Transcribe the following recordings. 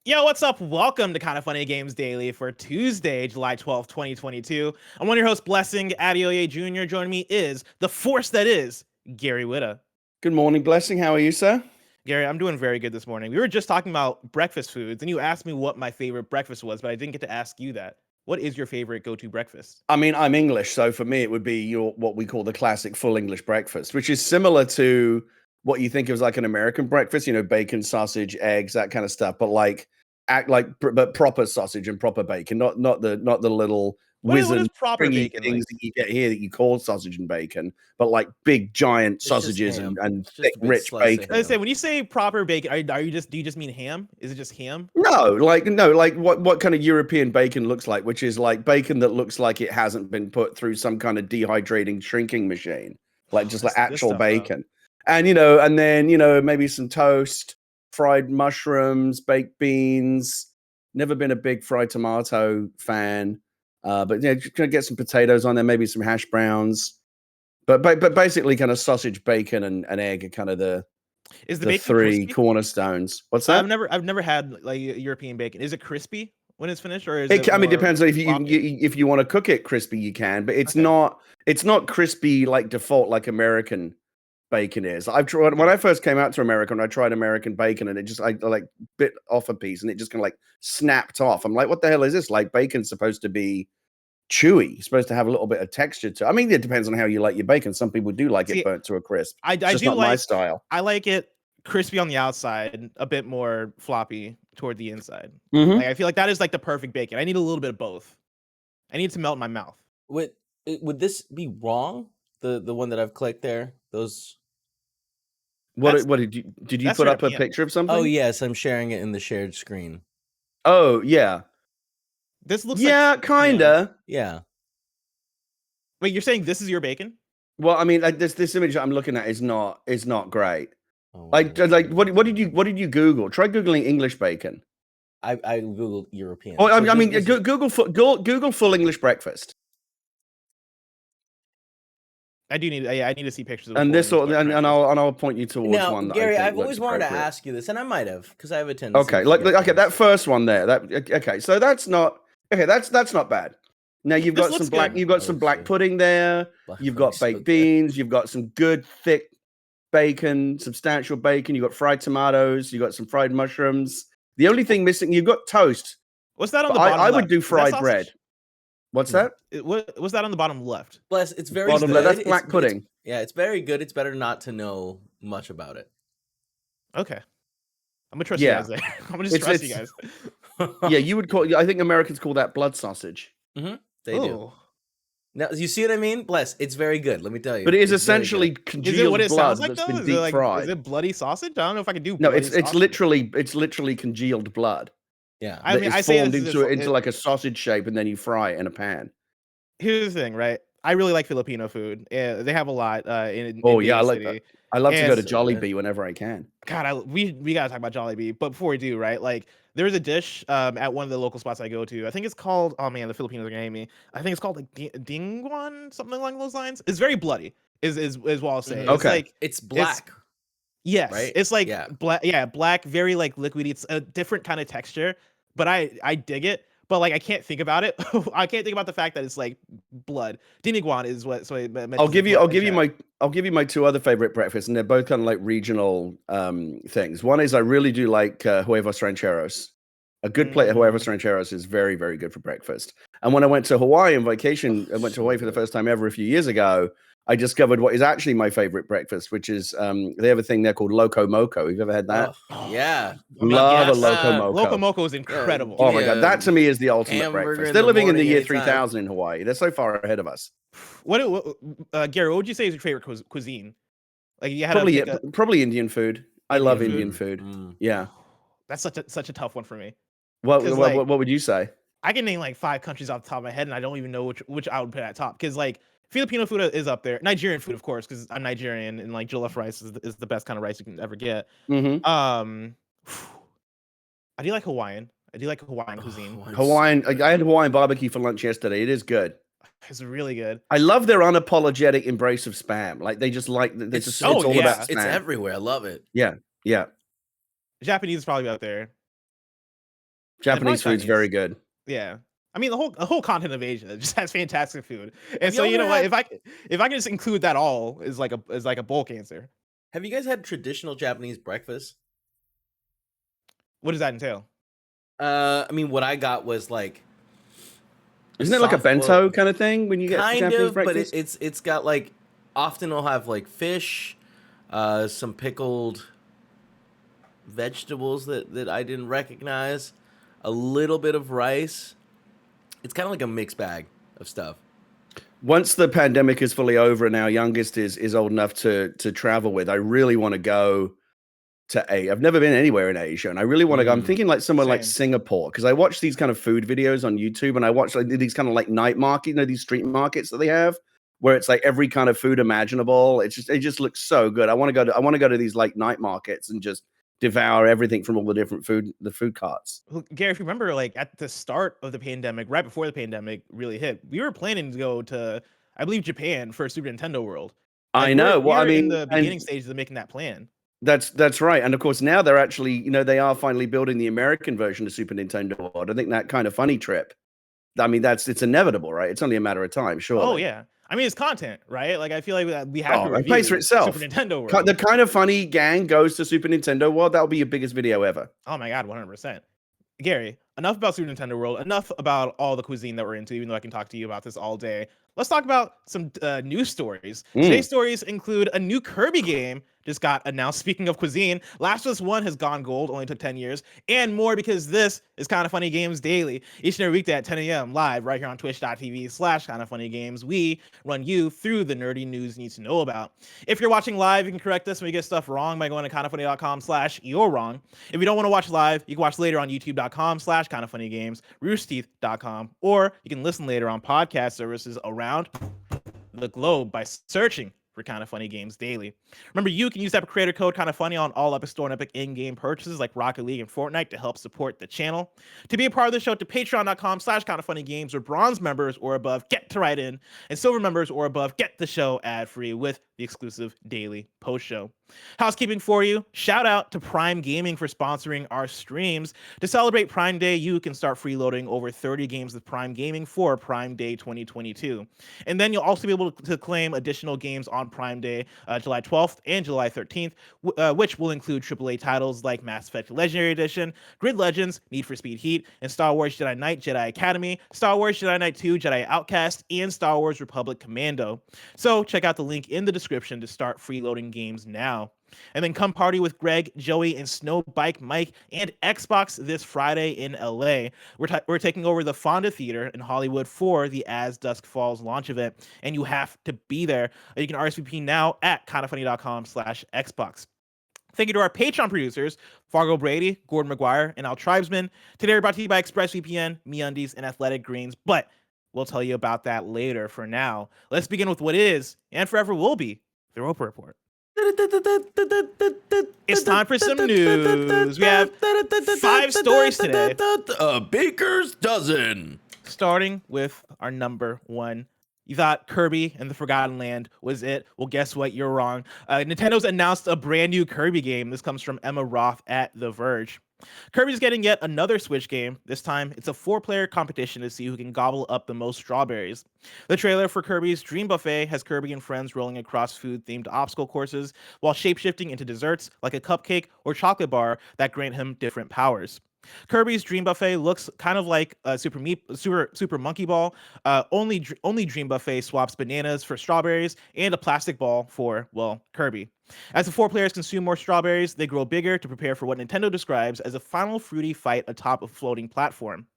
Yo, what's up? Welcome to KindaFunny Games Daily for Tuesday, July 12th, 2022. I'm one of your hosts, Blessing Adeoye Jr. Joining me is the force that is Gary Whitta. Good morning, Blessing. How are you, sir? Gary, I'm doing very good this morning. We were just talking about breakfast foods, and you asked me what my favorite breakfast was, but I didn't get to ask you that. What is your favorite go-to breakfast? I mean, I'm English, so for me, it would be what we call the classic full English breakfast, which is similar to what you think of as like an American breakfast, bacon, sausage, eggs, that kind of stuff, but but proper sausage and proper bacon, not the little What is wizened proper stringy bacon things like? that you get here that you call sausage and bacon, but like big giant sausages and thick, rich bacon. I say, when you say proper bacon, do you just mean ham? Is it just ham? No, like what kind of European bacon looks like, which is like bacon that looks like it hasn't been put through some kind of dehydrating shrinking machine, like just like actual bacon. And then maybe some toast, fried mushrooms, baked beans. Never been a big fried tomato fan, but just gonna get some potatoes on there, maybe some hash browns. But basically, kind of sausage, bacon, and egg are kind of the bacon three crispy? cornerstones. What's that? I've never had like European bacon. Is it crispy when it's finished, or is it? I mean, it depends. If you want to cook it crispy, you can, but it's not crispy like default like American bacon is. I've tried when I first came out to America and I tried American bacon, and it just I like bit off a piece and it just kind of like snapped off. I'm like, what the hell is this? Like, bacon's supposed to be chewy, supposed to have a little bit of texture to it. I mean, it depends on how you like your bacon. Some people do like it burnt to a crisp. I just do not my style. I like it crispy on the outside, a bit more floppy toward the inside. Mm-hmm. Like, I feel like that is like the perfect bacon. I need a little bit of both. I need it to melt in my mouth. Would this be wrong? The one that I've clicked there, those. What did you put up a picture of something? Oh yes, I'm sharing it in the shared screen. Oh yeah. This looks like kinda. Yeah. Wait, you're saying this is your bacon? Well, I mean, like this image that I'm looking at is not great. Oh, like what did you Google? Try Googling English bacon. I Googled European. Oh, I mean, Google full English breakfast. I do need. I need to see pictures of. And this, and I'll point you towards one. Gary, I've always wanted to ask you this, and I might have because I have a tendency. Okay, okay, that first one there. Okay, so that's not That's not bad. Now you've got some black. You've got some black pudding there. You've got baked beans. You've got some good thick bacon, substantial bacon. You've got fried tomatoes. You've got some fried mushrooms. The only thing missing, you've got toast. What's that on the bottom? I would do fried bread. What's that? What's that on the bottom left? Bless, it's very bottom good. Left, that's black pudding. Yeah, it's very good. It's better not to know much about it. Okay. I'm gonna trust you guys there. I'm gonna just trust you guys. Yeah, you would call. I think Americans call that blood sausage. Mm-hmm. They do. Now, you see what I mean? Bless, it's very good. Let me tell you. But it is essentially congealed blood that's been deep fried. Is it bloody sausage? I don't know if I can do. No, it's literally congealed blood. Yeah, I mean, I formed into like a sausage shape, and then you fry it in a pan. Here's the thing, right? I really like Filipino food. Yeah, they have a lot in I like that. I love to go to Jollibee whenever I can. God, we gotta talk about Jollibee, but before we do, right? Like, there's a dish at one of the local spots I go to. I think it's called. Oh man, the Filipinos are gonna hate me. I think it's called like dingwan, something along those lines. It's very bloody. Is what I'll say. Okay, it's like it's black. Yes, right? It's like black. Yeah, black, very like liquidy. It's a different kind of texture, but I dig it. But like, I can't think about it. I can't think about the fact that it's like blood. Diniguan is what. So I'll give you my two other favorite breakfasts, and they're both kind of like regional things. One is I really do like huevos rancheros. A good plate of huevos rancheros is very, very good for breakfast. And when I went to Hawaii on vacation, I went to Hawaii for the first time ever a few years ago. I discovered what is actually my favorite breakfast, which is they have a thing there called Loco Moco. Have you ever had that? Oh, yeah. Love a Loco Moco. Loco Moco is incredible. Oh my God. That to me is the ultimate breakfast. They're living in the year 3000 in Hawaii. They're so far ahead of us. Gary, what would you say is your favorite cuisine? Like, you had probably Indian food. I love Indian food. Yeah. That's such a tough one for me. What would you say? I can name like 5 countries off the top of my head, and I don't even know which I would put at top. Because like, Filipino food is up there. Nigerian food, of course, because I'm Nigerian, and like jollof rice is the best kind of rice you can ever get. I do like Hawaiian. I do like Hawaiian cuisine. I had Hawaiian barbecue for lunch yesterday. It is good. It's really good. I love their unapologetic embrace of spam. Like, they just like it's all about spam. It's everywhere. I love it. Yeah. Japanese is probably out there. Japanese food's very good. Yeah. I mean, the whole continent of Asia just has fantastic food. And Have so, you you know ever what, had- if I can just include that all is like a bulk answer. Have you guys had traditional Japanese breakfast? What does that entail? I mean, what I got was like Isn't it like a soft-boiled- bento kind of thing when you get kind Japanese of, breakfast? but it's got like often it'll have like fish, some pickled vegetables that I didn't recognize, a little bit of rice. It's kind of like a mixed bag of stuff. Once the pandemic is fully over and our youngest is old enough to travel with, I really want to go to Asia. I've never been anywhere in Asia, and I really want to go. I'm thinking like somewhere like Same. Singapore, because I watch these kind of food videos on YouTube, and I watch like these kind of like night market, these street markets that they have, where it's like every kind of food imaginable. It just looks so good. I want to go to these like night markets and just devour everything from all the different food carts. Well, Gary, if you remember, like at the start of the pandemic, right before the pandemic really hit, we were planning to go to, I believe, Japan for Super Nintendo World. Like, I know. Well, I we're in mean, the beginning stages of making that plan. That's right. And of course, now they're actually, they are finally building the American version of Super Nintendo World. I think that kind of funny trip. I mean, it's inevitable, right? It's only a matter of time, surely. Oh yeah. I mean, it's content, right? Like I feel like we have to it review pays for itself. Super Nintendo World. The kind of funny gang goes to Super Nintendo World. That'll be your biggest video ever. Oh my god, 100%. Gary, enough about Super Nintendo World. Enough about all the cuisine that we're into. Even though I can talk to you about this all day, let's talk about some news stories. Today's stories include a new Kirby game just got announced. Speaking of cuisine, Last of Us 1 has gone gold, only took 10 years, and more, because this is Kinda Funny Games Daily. Each and every weekday at 10 a.m. live right here on twitch.tv/KindaFunnyGames. We run you through the nerdy news you need to know about. If you're watching live, you can correct us when we get stuff wrong by going to kindafunny.com/you're wrong. If you don't want to watch live, you can watch later on youtube.com/KindaFunnyGames, roosterteeth.com, or you can listen later on podcast services around the globe by searching for Kinda Funny Games Daily. Remember, you can use that creator code Kinda Funny on all Epic Store and Epic in-game purchases like Rocket League and Fortnite to help support the channel. To be a part of the show, to patreon.com/KindaFunnyGames, where bronze members or above get to write in, and silver members or above get the show ad-free with the exclusive daily post show. Housekeeping for you. Shout out to Prime Gaming for sponsoring our streams. To celebrate Prime Day, you can start freeloading over 30 games with Prime Gaming for Prime Day 2022. And then you'll also be able to claim additional games on Prime Day, July 12th and July 13th, which will include AAA titles like Mass Effect Legendary Edition, Grid Legends, Need for Speed Heat, and Star Wars Jedi Knight Jedi Academy, Star Wars Jedi Knight 2 Jedi Outcast, and Star Wars Republic Commando. So check out the link in the description to start freeloading games now. And then come party with Greg, Joey, and SnowBikeMike and Xbox this Friday in LA. We're taking over the Fonda Theater in Hollywood for the As Dusk Falls launch event, and you have to be there. You can RSVP now at kindafunny.com/Xbox. Thank you to our Patreon producers, Fargo Brady, Gordon McGuire, and Al Tribesman. Today we're brought to you by ExpressVPN, MeUndies, and Athletic Greens, but we'll tell you about that later. For now, let's begin with what is, and forever will be, the Roper Report. It's time for some news. We have 5 stories today. A baker's dozen. Starting with our number 1. You thought Kirby and the Forgotten Land was it? Well, guess what? You're wrong. Nintendo's announced a brand new Kirby game. This comes from Emma Roth at The Verge. Kirby's getting yet another Switch game. This time, it's a 4-player competition to see who can gobble up the most strawberries. The trailer for Kirby's Dream Buffet has Kirby and friends rolling across food-themed obstacle courses while shapeshifting into desserts like a cupcake or chocolate bar that grant him different powers. Kirby's Dream Buffet looks kind of like a Super Monkey Ball. Only Dream Buffet swaps bananas for strawberries and a plastic ball for, well, Kirby. As the 4 players consume more strawberries, they grow bigger to prepare for what Nintendo describes as a final fruity fight atop a floating platform.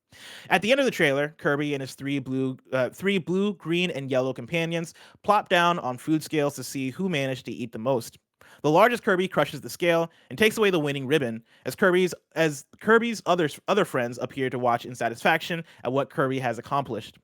At the end of the trailer, Kirby and his three blue, green, and yellow companions plop down on food scales to see who managed to eat the most. The largest Kirby crushes the scale and takes away the winning ribbon, as Kirby's other friends appear to watch in satisfaction at what Kirby has accomplished.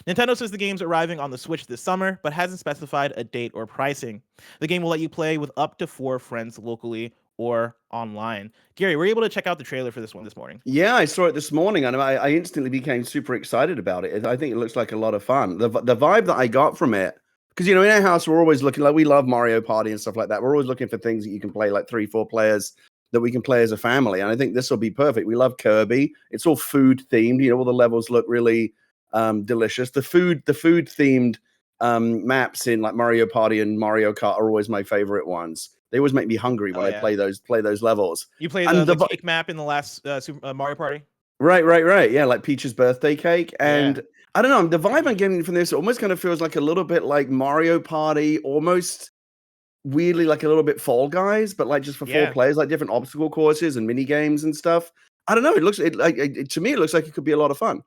Nintendo says the game's arriving on the Switch this summer, but hasn't specified a date or pricing. The game will let you play with up to 4 friends locally or online. Gary, were you able to check out the trailer for this one this morning? Yeah, I saw it this morning, and I instantly became super excited about it. I think it looks like a lot of fun. The vibe that I got from it, because, in our house, we're always looking, like, we love Mario Party and stuff like that. We're always looking for things that you can play, like 3-4 players. that we can play as a family. And I think this will be perfect. We love Kirby. It's all food themed. You know, all the levels look really delicious. The food themed maps in like Mario Party and Mario Kart are always my favorite ones. They always make me hungry when I play those levels. You play the cake map in the last Mario Party? Right. Yeah, like Peach's birthday cake. And I don't know, the vibe I'm getting from this almost kind of feels like a little bit like Mario Party, almost weirdly like a little bit Fall Guys, but like just for 4 players, like different obstacle courses and mini games and stuff. I don't know. To me, it looks like it could be a lot of fun.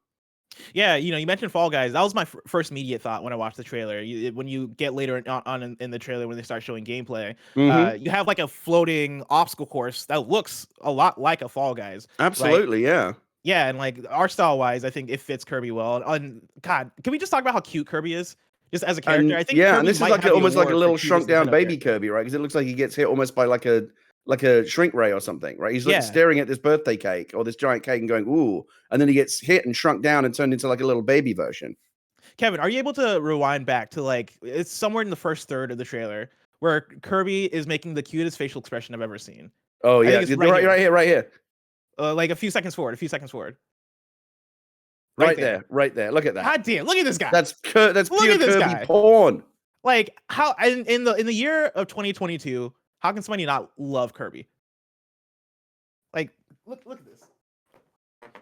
Yeah, you know, you mentioned Fall Guys. That was my first immediate thought when I watched the trailer. When you get later on in the trailer, when they start showing gameplay, you have like a floating obstacle course that looks a lot like a Fall Guys. Absolutely, right? Yeah, and like art style wise, I think it fits Kirby well. And God, can we just talk about how cute Kirby is? Just as a character, I think. Yeah, Kirby and this is like almost like a little shrunk down baby Kirby, right? Because it looks like he gets hit almost by like a shrink ray or something, right? He's like staring at this birthday cake or this giant cake and going, ooh, and then he gets hit and shrunk down and turned into like a little baby version. Kevin, are you able to rewind back to like, it's somewhere in the first third of the trailer where Kirby is making the cutest facial expression I've ever seen? Oh yeah, right here. Like a few seconds forward. Right there. Look at that. God damn! Look at this guy. That's pure Kirby porn. Like how in the year of 2022, how can somebody not love Kirby? Like look at this.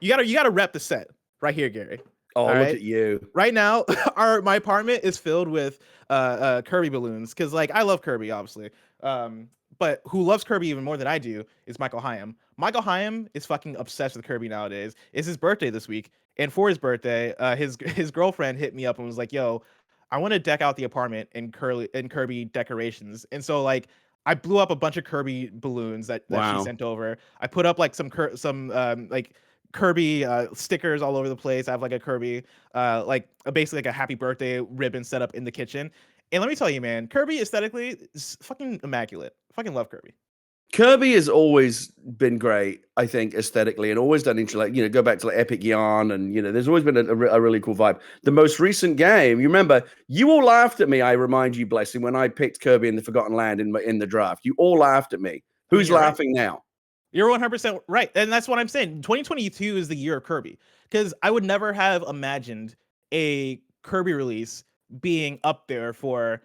You gotta rep the set right here, Gary. Oh, look at you. Right now, my apartment is filled with Kirby balloons because like I love Kirby, obviously. But who loves Kirby even more than I do is Michael Hyam. Michael Hyam is fucking obsessed with Kirby nowadays. It's his birthday this week, and for his birthday, his girlfriend hit me up and was like, "Yo, I want to deck out the apartment in Kirby decorations." And so like I blew up a bunch of Kirby balloons that she sent over. I put up like some like Kirby stickers all over the place. I have like a Kirby basically like a happy birthday ribbon set up in the kitchen. And let me tell you, man, Kirby aesthetically is fucking immaculate. I fucking love Kirby. Kirby has always been great, I think, aesthetically, and always done like, you know, go back to like Epic Yarn, and you know, there's always been a really cool vibe. The most recent game, you remember, you all laughed at me. I remind you, Blessing, when I picked Kirby in the Forgotten Land in the draft. You all laughed at me. Who's laughing now? You're 100% right, and that's what I'm saying. 2022 is the year of Kirby, because I would never have imagined a Kirby release being up there for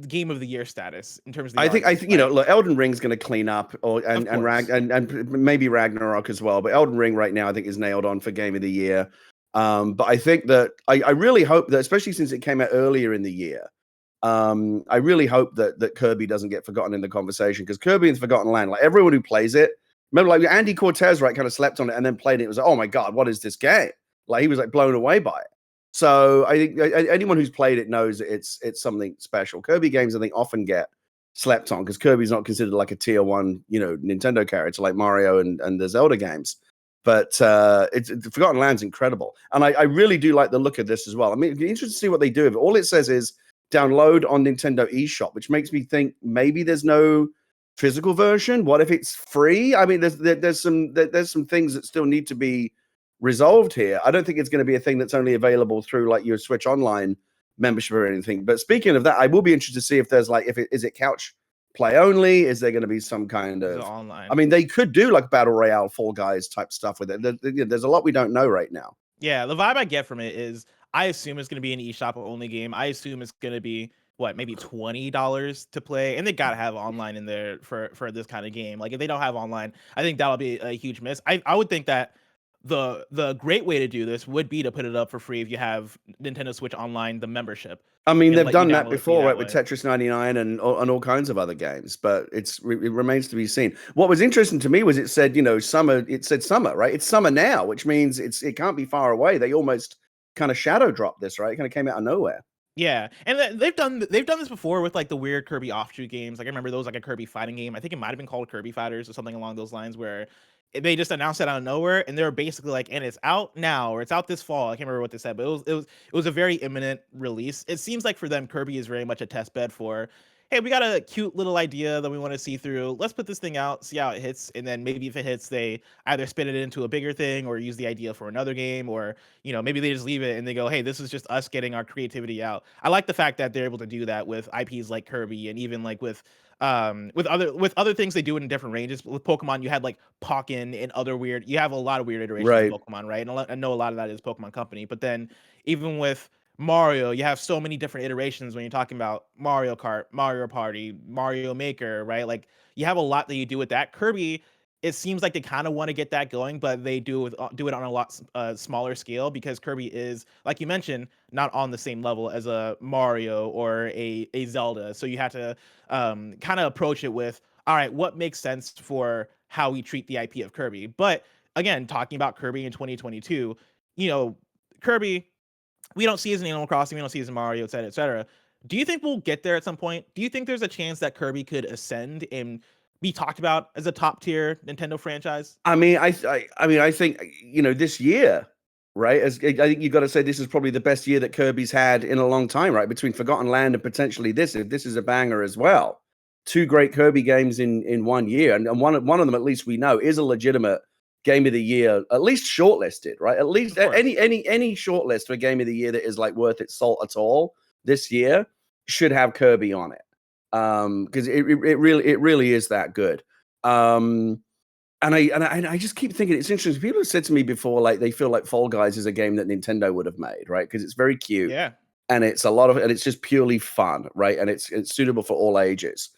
game of the year status in terms of I think you know, look, Elden Ring's going to clean up, and maybe Ragnarok as well, but Elden Ring right now I think is nailed on for game of the year. But I think that I really hope that, especially since it came out earlier in the year, I really hope that Kirby doesn't get forgotten in the conversation, because Kirby and the Forgotten Land, like everyone who plays it, remember like Andy Cortez, right, kind of slept on it and then played it. It was like, oh my God, what is this game? Like he was like blown away by it. So I think anyone who's played it knows it's something special. Kirby games, I think, often get slept on because Kirby's not considered like a tier 1, you know, Nintendo character like Mario and the Zelda games. But the Forgotten Land's incredible. And I really do like the look of this as well. I mean, it'd be interesting to see what they do. All it says is download on Nintendo eShop, which makes me think maybe there's no physical version. What if it's free? I mean, there's some things that still need to be resolved here. I don't think it's going to be a thing that's only available through like your Switch Online membership or anything. But speaking of that, I will be interested to see if there's like, is it couch play only? Is there going to be some kind of online? I mean, they could do like Battle Royale, Fall Guys type stuff with it. There's a lot we don't know right now. Yeah, the vibe I get from it is I assume it's going to be an eShop only game. I assume it's going to be maybe $20 to play, and they gotta have online in there for this kind of game. Like if they don't have online, I think that'll be a huge miss. I would think that the great way to do this would be to put it up for free if you have Nintendo Switch Online, the membership. I mean, they've done that before, right, with Tetris 99 and all kinds of other games, but it remains to be seen. What was interesting to me was it said, you know, summer. It said summer, right? It's summer now, which means it can't be far away. They almost kind of shadow dropped this, right? It kind of came out of nowhere. Yeah, and they've done this before with like the weird Kirby offshoot games. Like I remember there was like a Kirby fighting game. I think it might have been called Kirby Fighters or something along those lines, where they just announced it out of nowhere, and they were basically like, and it's out now, or it's out this fall. I can't remember what they said, but it was a very imminent release. It seems like for them, Kirby is very much a test bed for, hey, we got a cute little idea that we want to see through. Let's put this thing out, see how it hits, and then maybe if it hits, they either spin it into a bigger thing or use the idea for another game, or maybe they just leave it and they go, hey, this is just us getting our creativity out. I like the fact that they're able to do that with IPs like Kirby, and even like with other things they do in different ranges. With Pokemon, you had like Pokken and other weird. You have a lot of weird iterations of Right. Pokemon, right? And I know a lot of that is Pokemon Company, but then even with Mario, you have so many different iterations when you're talking about Mario Kart, Mario Party, Mario Maker, right? Like you have a lot that you do with that. Kirby, it seems like they kind of want to get that going, but they do it on a lot smaller scale, because Kirby is, like you mentioned, not on the same level as a Mario or a Zelda. So you have to kind of approach it with, all right, what makes sense for how we treat the IP of Kirby. But again, talking about Kirby in 2022, Kirby, we don't see as in Animal Crossing, we don't see as in Mario, et cetera, et cetera. Do you think we'll get there at some point? Do you think there's a chance that Kirby could ascend and be talked about as a top tier Nintendo franchise? I mean, I think this year, right? I think you got to say this is probably the best year that Kirby's had in a long time, right? Between Forgotten Land and potentially this, if this is a banger as well. Two great Kirby games in 1 year, and one of them, at least we know, is a legitimate game of the year, at least shortlisted, right? At least any shortlist for game of the year that is like worth its salt at all this year should have Kirby on it, because it really is that good. And I just keep thinking it's interesting. People have said to me before, like they feel like Fall Guys is a game that Nintendo would have made, right? Because it's very cute, Yeah. and it's it's just purely fun, right? And it's suitable for all ages.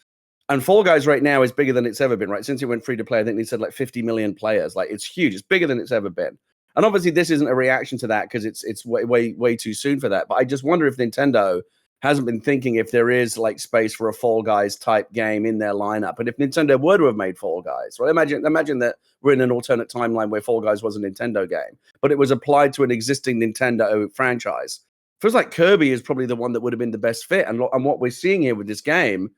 And Fall Guys right now is bigger than it's ever been, right? Since it went free to play, I think they said like 50 million players. Like it's huge. It's bigger than it's ever been. And obviously, this isn't a reaction to that because it's way too soon for that. But I just wonder if Nintendo hasn't been thinking if there is like space for a Fall Guys type game in their lineup. And if Nintendo were to have made Fall Guys, right? Imagine that we're in an alternate timeline where Fall Guys was a Nintendo game, but it was applied to an existing Nintendo franchise. Feels like Kirby is probably the one that would have been the best fit. And what we're seeing here with this game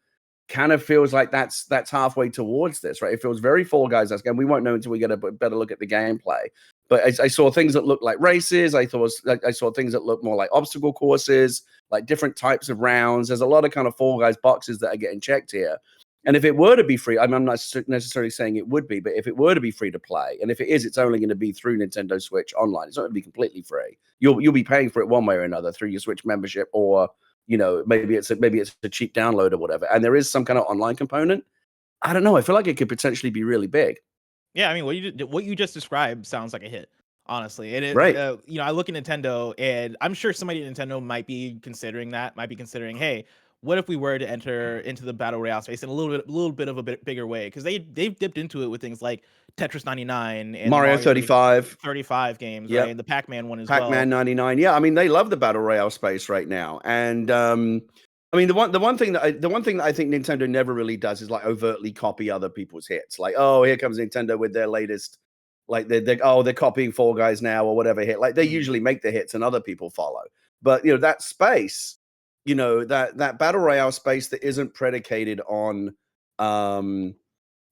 kind of feels like that's halfway towards this, right? It feels very Fall Guys. And we won't know until we get a better look at the gameplay. But I saw things that looked like races. I saw things that looked more like obstacle courses, like different types of rounds. There's a lot of kind of Fall Guys boxes that are getting checked here. And if it were to be free, I'm not necessarily saying it would be, but if it were to be free to play, and if it is, it's only going to be through Nintendo Switch Online. It's not going to be completely free. You'll be paying for it one way or another through your Switch membership, or maybe it's a cheap download or whatever. And there is some kind of online component. I don't know. I feel like it could potentially be really big. Yeah, I mean, what you just described sounds like a hit, honestly. And Right. I look at Nintendo, and I'm sure somebody at Nintendo might be considering, hey, what if we were to enter into the battle royale space in a little bit of a bigger way? Because they've dipped into it with things like Tetris 99 and Mario 35 games, Yep. right? And the Pac-Man one as well. Pac-Man 99. Yeah, I mean, they love the battle royale space right now. And I mean, the one thing that I think Nintendo never really does is like overtly copy other people's hits. Like, oh, here comes Nintendo with their latest, like they're copying Fall Guys now or whatever hit. Like they usually make the hits and other people follow. But that space, that battle royale space that isn't predicated on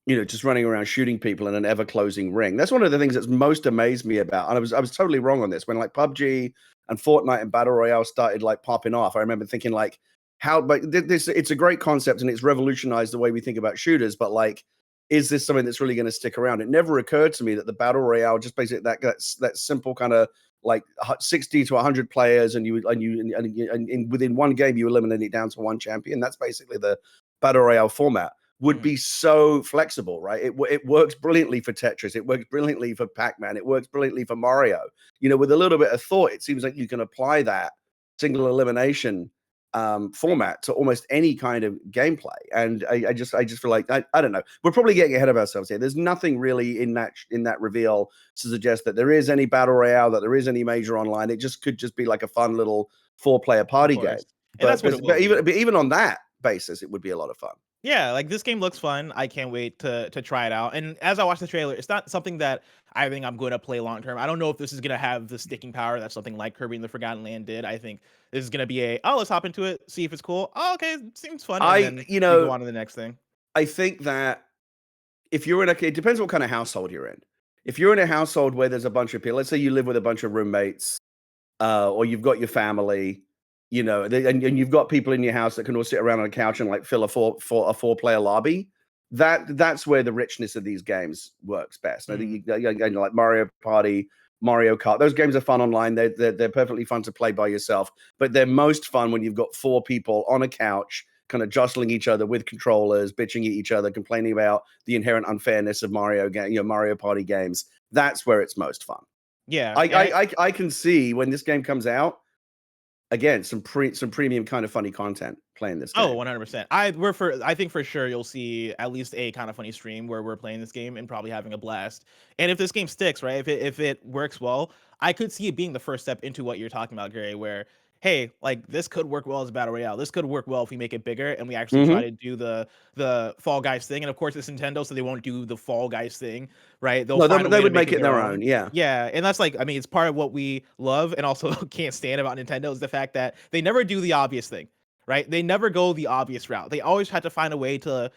just running around shooting people in an ever closing ring. That's one of the things that's most amazed me about. And I was totally wrong on this when like PUBG and Fortnite and battle royale started like popping off. I remember thinking like, it's a great concept and it's revolutionized the way we think about shooters, but like, is this something that's really going to stick around? It never occurred to me that the battle royale, just basically that simple kind of like 60 to 100 players, and within one game you eliminate it down to one champion. That's basically the battle royale format. Would be so flexible, right? It works brilliantly for Tetris. It works brilliantly for Pac-Man. It works brilliantly for Mario. With a little bit of thought, it seems like you can apply that single elimination format to almost any kind of gameplay. And I just feel like I don't know. We're probably getting ahead of ourselves here. There's nothing really in that reveal to suggest that there is any battle royale, that there is any major online. It could just be like a fun little 4-player party game. But even on that basis, it would be a lot of fun. Yeah, like this game looks fun. I can't wait to try it out. And as I watch the trailer, it's not something that I think I'm going to play long term. I don't know if this is going to have the sticking power that something like Kirby and the Forgotten Land did. I think this is going to be let's hop into it, see if it's cool. Oh, okay, seems fun. And then we go on to the next thing. I think that if you're it depends what kind of household you're in. If you're in a household where there's a bunch of people, let's say you live with a bunch of roommates, or you've got your family, you know, and you've got people in your house that can all sit around on a couch and like fill a four-player lobby. That's where the richness of these games works best. I think you know, like Mario Party, Mario Kart, those games are fun online. They're perfectly fun to play by yourself, but they're most fun when you've got 4 people on a couch kind of jostling each other with controllers, bitching at each other, complaining about the inherent unfairness of Mario Party games. That's where it's most fun. Yeah, I can see when this game comes out, again, some premium kind of funny content playing this game. 100%. I think for sure you'll see at least a kind of funny stream where we're playing this game and probably having a blast. And if this game sticks, right, if it works well, I could see it being the first step into what you're talking about, Gary, where hey, like this could work well as a battle royale. This could work well if we make it bigger and we actually try to do the Fall Guys thing. And of course, it's Nintendo, so they won't do the Fall Guys thing, right? They would make it their own. Yeah, yeah, and that's like, I mean, it's part of what we love and also can't stand about Nintendo is the fact that they never do the obvious thing, right? They never go the obvious route. They always have to find a way to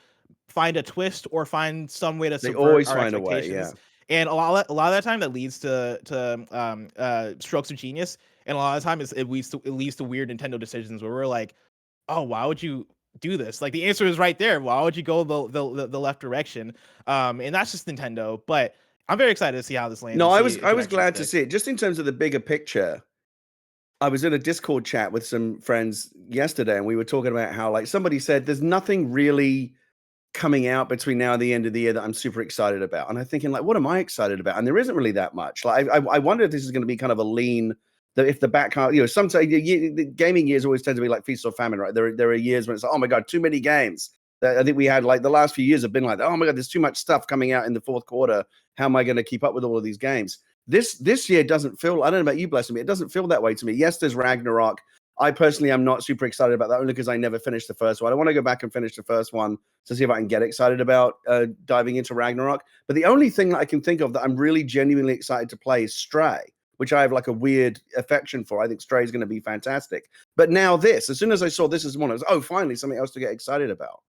find a twist or find some way to subvert always our find a way, expectations. And a lot of that time that leads to strokes of genius. And a lot of the time it leads to weird Nintendo decisions where we're like, oh, why would you do this? Like the answer is right there. Why would you go the left direction? And that's just Nintendo. But I'm very excited to see how this lands. No, I was glad to see it. Just in terms of the bigger picture, I was in a Discord chat with some friends yesterday, and we were talking about how, like, somebody said there's nothing really coming out between now and the end of the year that I'm super excited about. And I'm thinking, like, what am I excited about? And there isn't really that much. Like, I wonder if this is going to be kind of a lean. That if the back half, you know, sometimes the gaming years always tend to be like feast or famine, right? There are years when it's like, oh my god, too many games. I think we had like the last few years have been like, oh my god, there's too much stuff coming out in the fourth quarter. How am I going to keep up with all of these games? This year doesn't feel. I don't know about you, bless me. It doesn't feel that way to me. Yes, there's Ragnarok. I personally am not super excited about that only because I never finished the first one. I want to go back and finish the first one to see if I can get excited about diving into Ragnarok. But the only thing that I can think of that I'm really genuinely excited to play is Stray, which I have like a weird affection for. I think Stray is going to be fantastic. But now this, as soon as I saw this as one, I was, oh, finally something else to get excited about.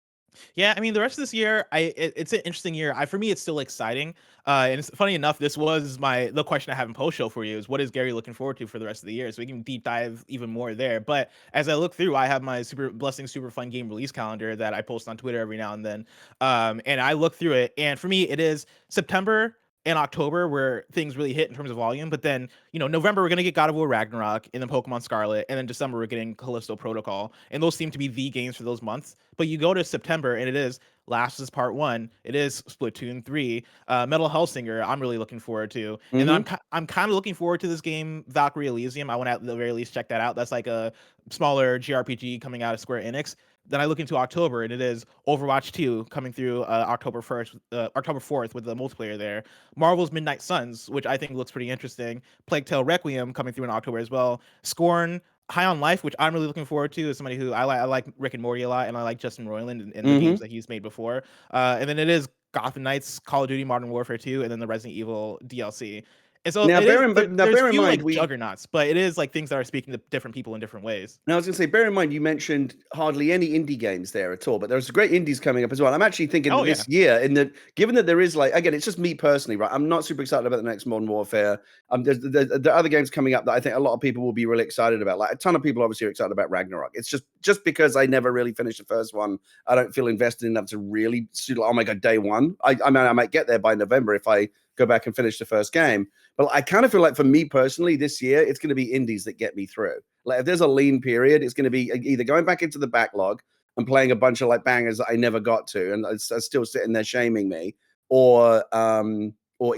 Yeah, I mean, the rest of this year, it's an interesting year. For me, it's still exciting. And it's funny enough, this was the question I have in post show for you is what is Gary looking forward to for the rest of the year? So we can deep dive even more there. But as I look through, I have my super fun game release calendar that I post on Twitter every now and then. And I look through it, and for me, it is September and October where things really hit in terms of volume. But then, you know, November, we're going to get God of War Ragnarok, and then Pokemon Scarlet, and then December, we're getting Callisto Protocol. And those seem to be the games for those months. But you go to September, and it is Last is Part 1. It is Splatoon 3. Metal Hellsinger, I'm really looking forward to. And then I'm kind of looking forward to this game, Valkyrie Elysium. I want to at the very least check that out. That's like a smaller JRPG coming out of Square Enix. Then I look into October, and it is Overwatch 2 coming through October 4th with the multiplayer there. Marvel's Midnight Suns, which I think looks pretty interesting. Plague Tale Requiem coming through in October as well. Scorn, High on Life, which I'm really looking forward to, as somebody who I like Rick and Morty a lot, and I like Justin Roiland and the games that he's made before. And then it is Gotham Knights, Call of Duty Modern Warfare 2, and then the Resident Evil DLC. And so now, bear in mind, like juggernauts, but it is like things that are speaking to different people in different ways. Now, I was going to say, bear in mind, you mentioned hardly any indie games there at all, but there's great indies coming up as well. I'm actually thinking this year, given that there is like, again, it's just me personally, right? I'm not super excited about the next Modern Warfare. There are other games coming up that I think a lot of people will be really excited about. Like a ton of people obviously are excited about Ragnarok. It's just because I never really finished the first one, I don't feel invested enough to really, oh my God, day one. I mean, I might get there by November if I go back and finish the first game. But I kind of feel like for me personally, this year, it's going to be indies that get me through. Like if there's a lean period, it's going to be either going back into the backlog and playing a bunch of like bangers that I never got to, and it's still sitting there shaming me, or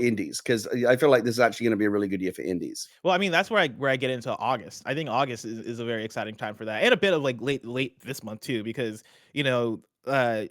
indies, because I feel like this is actually going to be a really good year for indies. Well, I mean, that's where I get into August. I think August is a very exciting time for that, and a bit of like late this month too, because you know,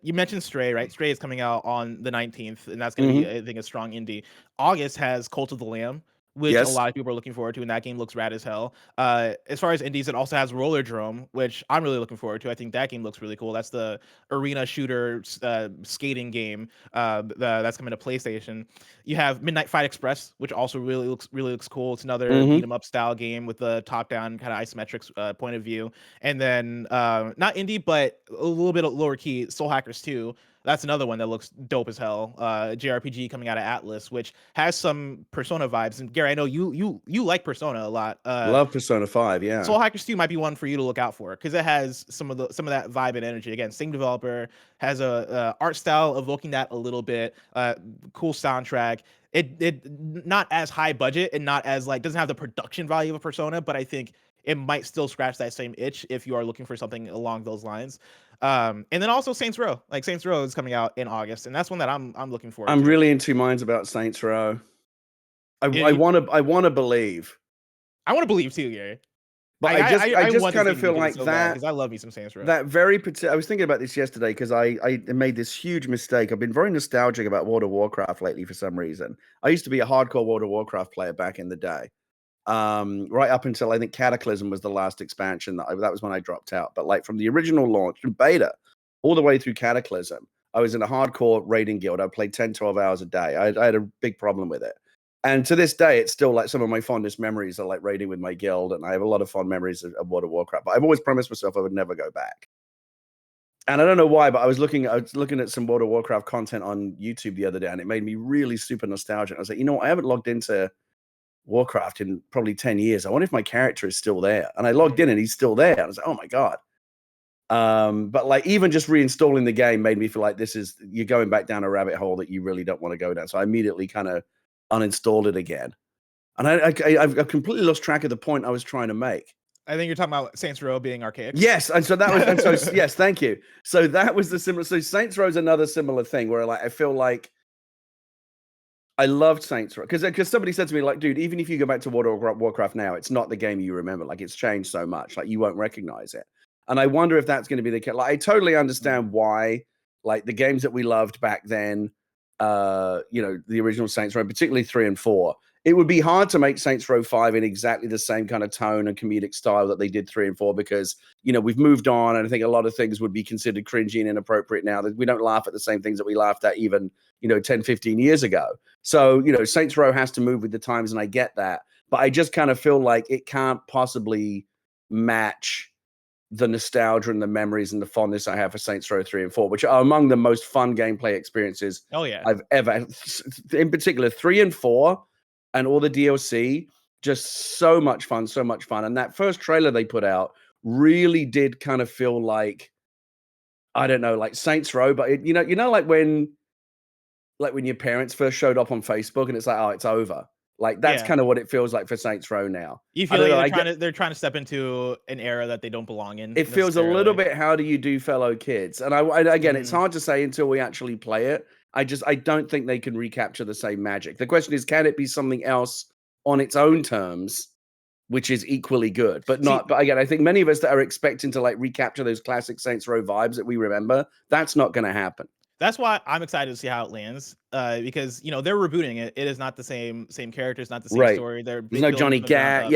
you mentioned Stray, right? Stray is coming out on the 19th, and that's going to be, I think, a strong indie. August has Cult of the Lamb, which a lot of people are looking forward to, and that game looks rad as hell. As far as indies, it also has Roller Drome, which I'm really looking forward to. I think that game looks really cool. That's the arena shooter skating game that's coming to PlayStation. You have Midnight Fight Express, which also really looks cool. It's another beat 'em up style game with the top-down kind of isometric point of view. And then not indie, but a little bit lower key, Soul Hackers 2. That's another one that looks dope as hell. JRPG coming out of Atlas, which has some Persona vibes. And Gary, I know you like Persona a lot. Love Persona 5, yeah. Soul Hackers 2 might be one for you to look out for because it has some of that vibe and energy. Again, same developer, has a art style evoking that a little bit. Cool soundtrack. It not as high budget and not as like doesn't have the production value of Persona, but I think it might still scratch that same itch if you are looking for something along those lines. And then also Saints Row. Like Saints Row is coming out in August, and that's one that I'm looking forward to. I'm really in two minds about Saints Row. I want to believe. I want to believe too, Gary. But I just kind of feel like so that because I love me some Saints Row. That very I was thinking about this yesterday because I made this huge mistake. I've been very nostalgic about World of Warcraft lately for some reason. I used to be a hardcore World of Warcraft player back in the day. Right up until I think Cataclysm was the last expansion that was when I dropped out. But like from the original launch from beta all the way through Cataclysm, I was in a hardcore raiding guild. I played 10, 12 hours a day. I had a big problem with it. And to this day, it's still like some of my fondest memories are like raiding with my guild. And I have a lot of fond memories of World of Warcraft, but I've always promised myself I would never go back. And I don't know why, but I was looking at some World of Warcraft content on YouTube the other day, and it made me really super nostalgic. I was like, you know what? I haven't logged into Warcraft in probably 10 years. I wonder if my character is still there. And I logged in and he's still there. I was like, oh my God. But like even just reinstalling the game made me feel like you're going back down a rabbit hole that you really don't want to go down. So I immediately kind of uninstalled it again. And I've completely lost track of the point I was trying to make. I think you're talking about Saints Row being archaic. Yes, and so that was, yes, thank you. So that was the similar. So Saints Row is another similar thing where like I feel like I loved Saints Row because somebody said to me like, dude, even if you go back to World of Warcraft now, it's not the game you remember. Like it's changed so much, like you won't recognize it. And I wonder if that's going to be the case. Like I totally understand why, like the games that we loved back then. The original Saints Row, particularly 3 and 4, it would be hard to make Saints Row 5 in exactly the same kind of tone and comedic style that they did 3 and 4 because, we've moved on and I think a lot of things would be considered cringy and inappropriate now. That we don't laugh at the same things that we laughed at even, 10, 15 years ago. So, Saints Row has to move with the times and I get that. But I just kind of feel like it can't possibly match the nostalgia and the memories and the fondness I have for Saints Row 3 and 4, which are among the most fun gameplay experiences I've ever, in particular 3 and 4 and all the DLC, just so much fun. And that first trailer they put out really did kind of feel like, I don't know, like Saints Row, but like when your parents first showed up on Facebook and it's like, oh, it's over. Like that's kind of what it feels like for Saints Row now. You feel like they're trying to step into an era that they don't belong in. It feels a little bit, how do you do, fellow kids? And again, it's hard to say until we actually play it. I don't think they can recapture the same magic. The question is, can it be something else on its own terms, which is equally good, but not? But again, I think many of us that are expecting to like recapture those classic Saints Row vibes that we remember, that's not going to happen. That's why I'm excited to see how it lands, because they're rebooting it. It is not the same characters, not the same story. There's no Johnny Gat,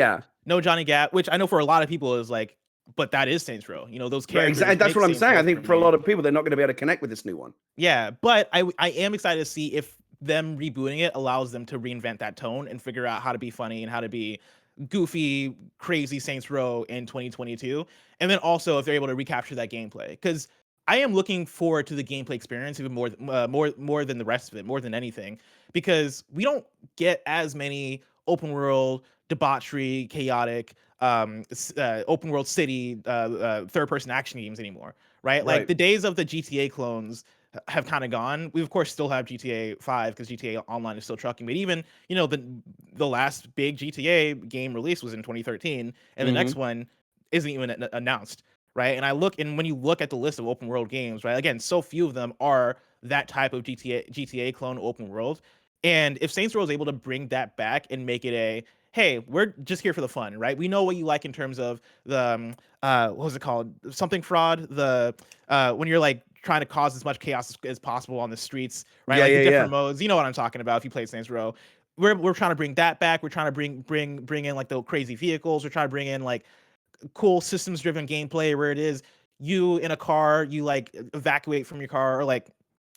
no Johnny Gat, which I know for a lot of people is like, but that is Saints Row. Those characters. Exactly. That's what I'm saying. I think for a lot of people, they're not going to be able to connect with this new one. Yeah, but I am excited to see if them rebooting it allows them to reinvent that tone and figure out how to be funny and how to be goofy, crazy Saints Row in 2022, and then also if they're able to recapture that gameplay because. I am looking forward to the gameplay experience even more than the rest of it, more than anything, because we don't get as many open world, debauchery, chaotic, open world city, third person action games anymore, right? Like the days of the GTA clones have kind of gone. We of course still have GTA 5 because GTA Online is still trucking, but even the last big GTA game release was in 2013, and the next one isn't even announced. Right. And when you look at the list of open world games, right, again, so few of them are that type of GTA clone open world. And if Saints Row is able to bring that back and make it hey, we're just here for the fun, right? We know what you like in terms of the, what was it called? Something fraud. When you're like trying to cause as much chaos as possible on the streets, right? Yeah, like the different modes. You know what I'm talking about if you play Saints Row. We're trying to bring that back. We're trying to bring in like the crazy vehicles. We're trying to bring in like cool systems driven gameplay where it is you in a car, you like evacuate from your car or like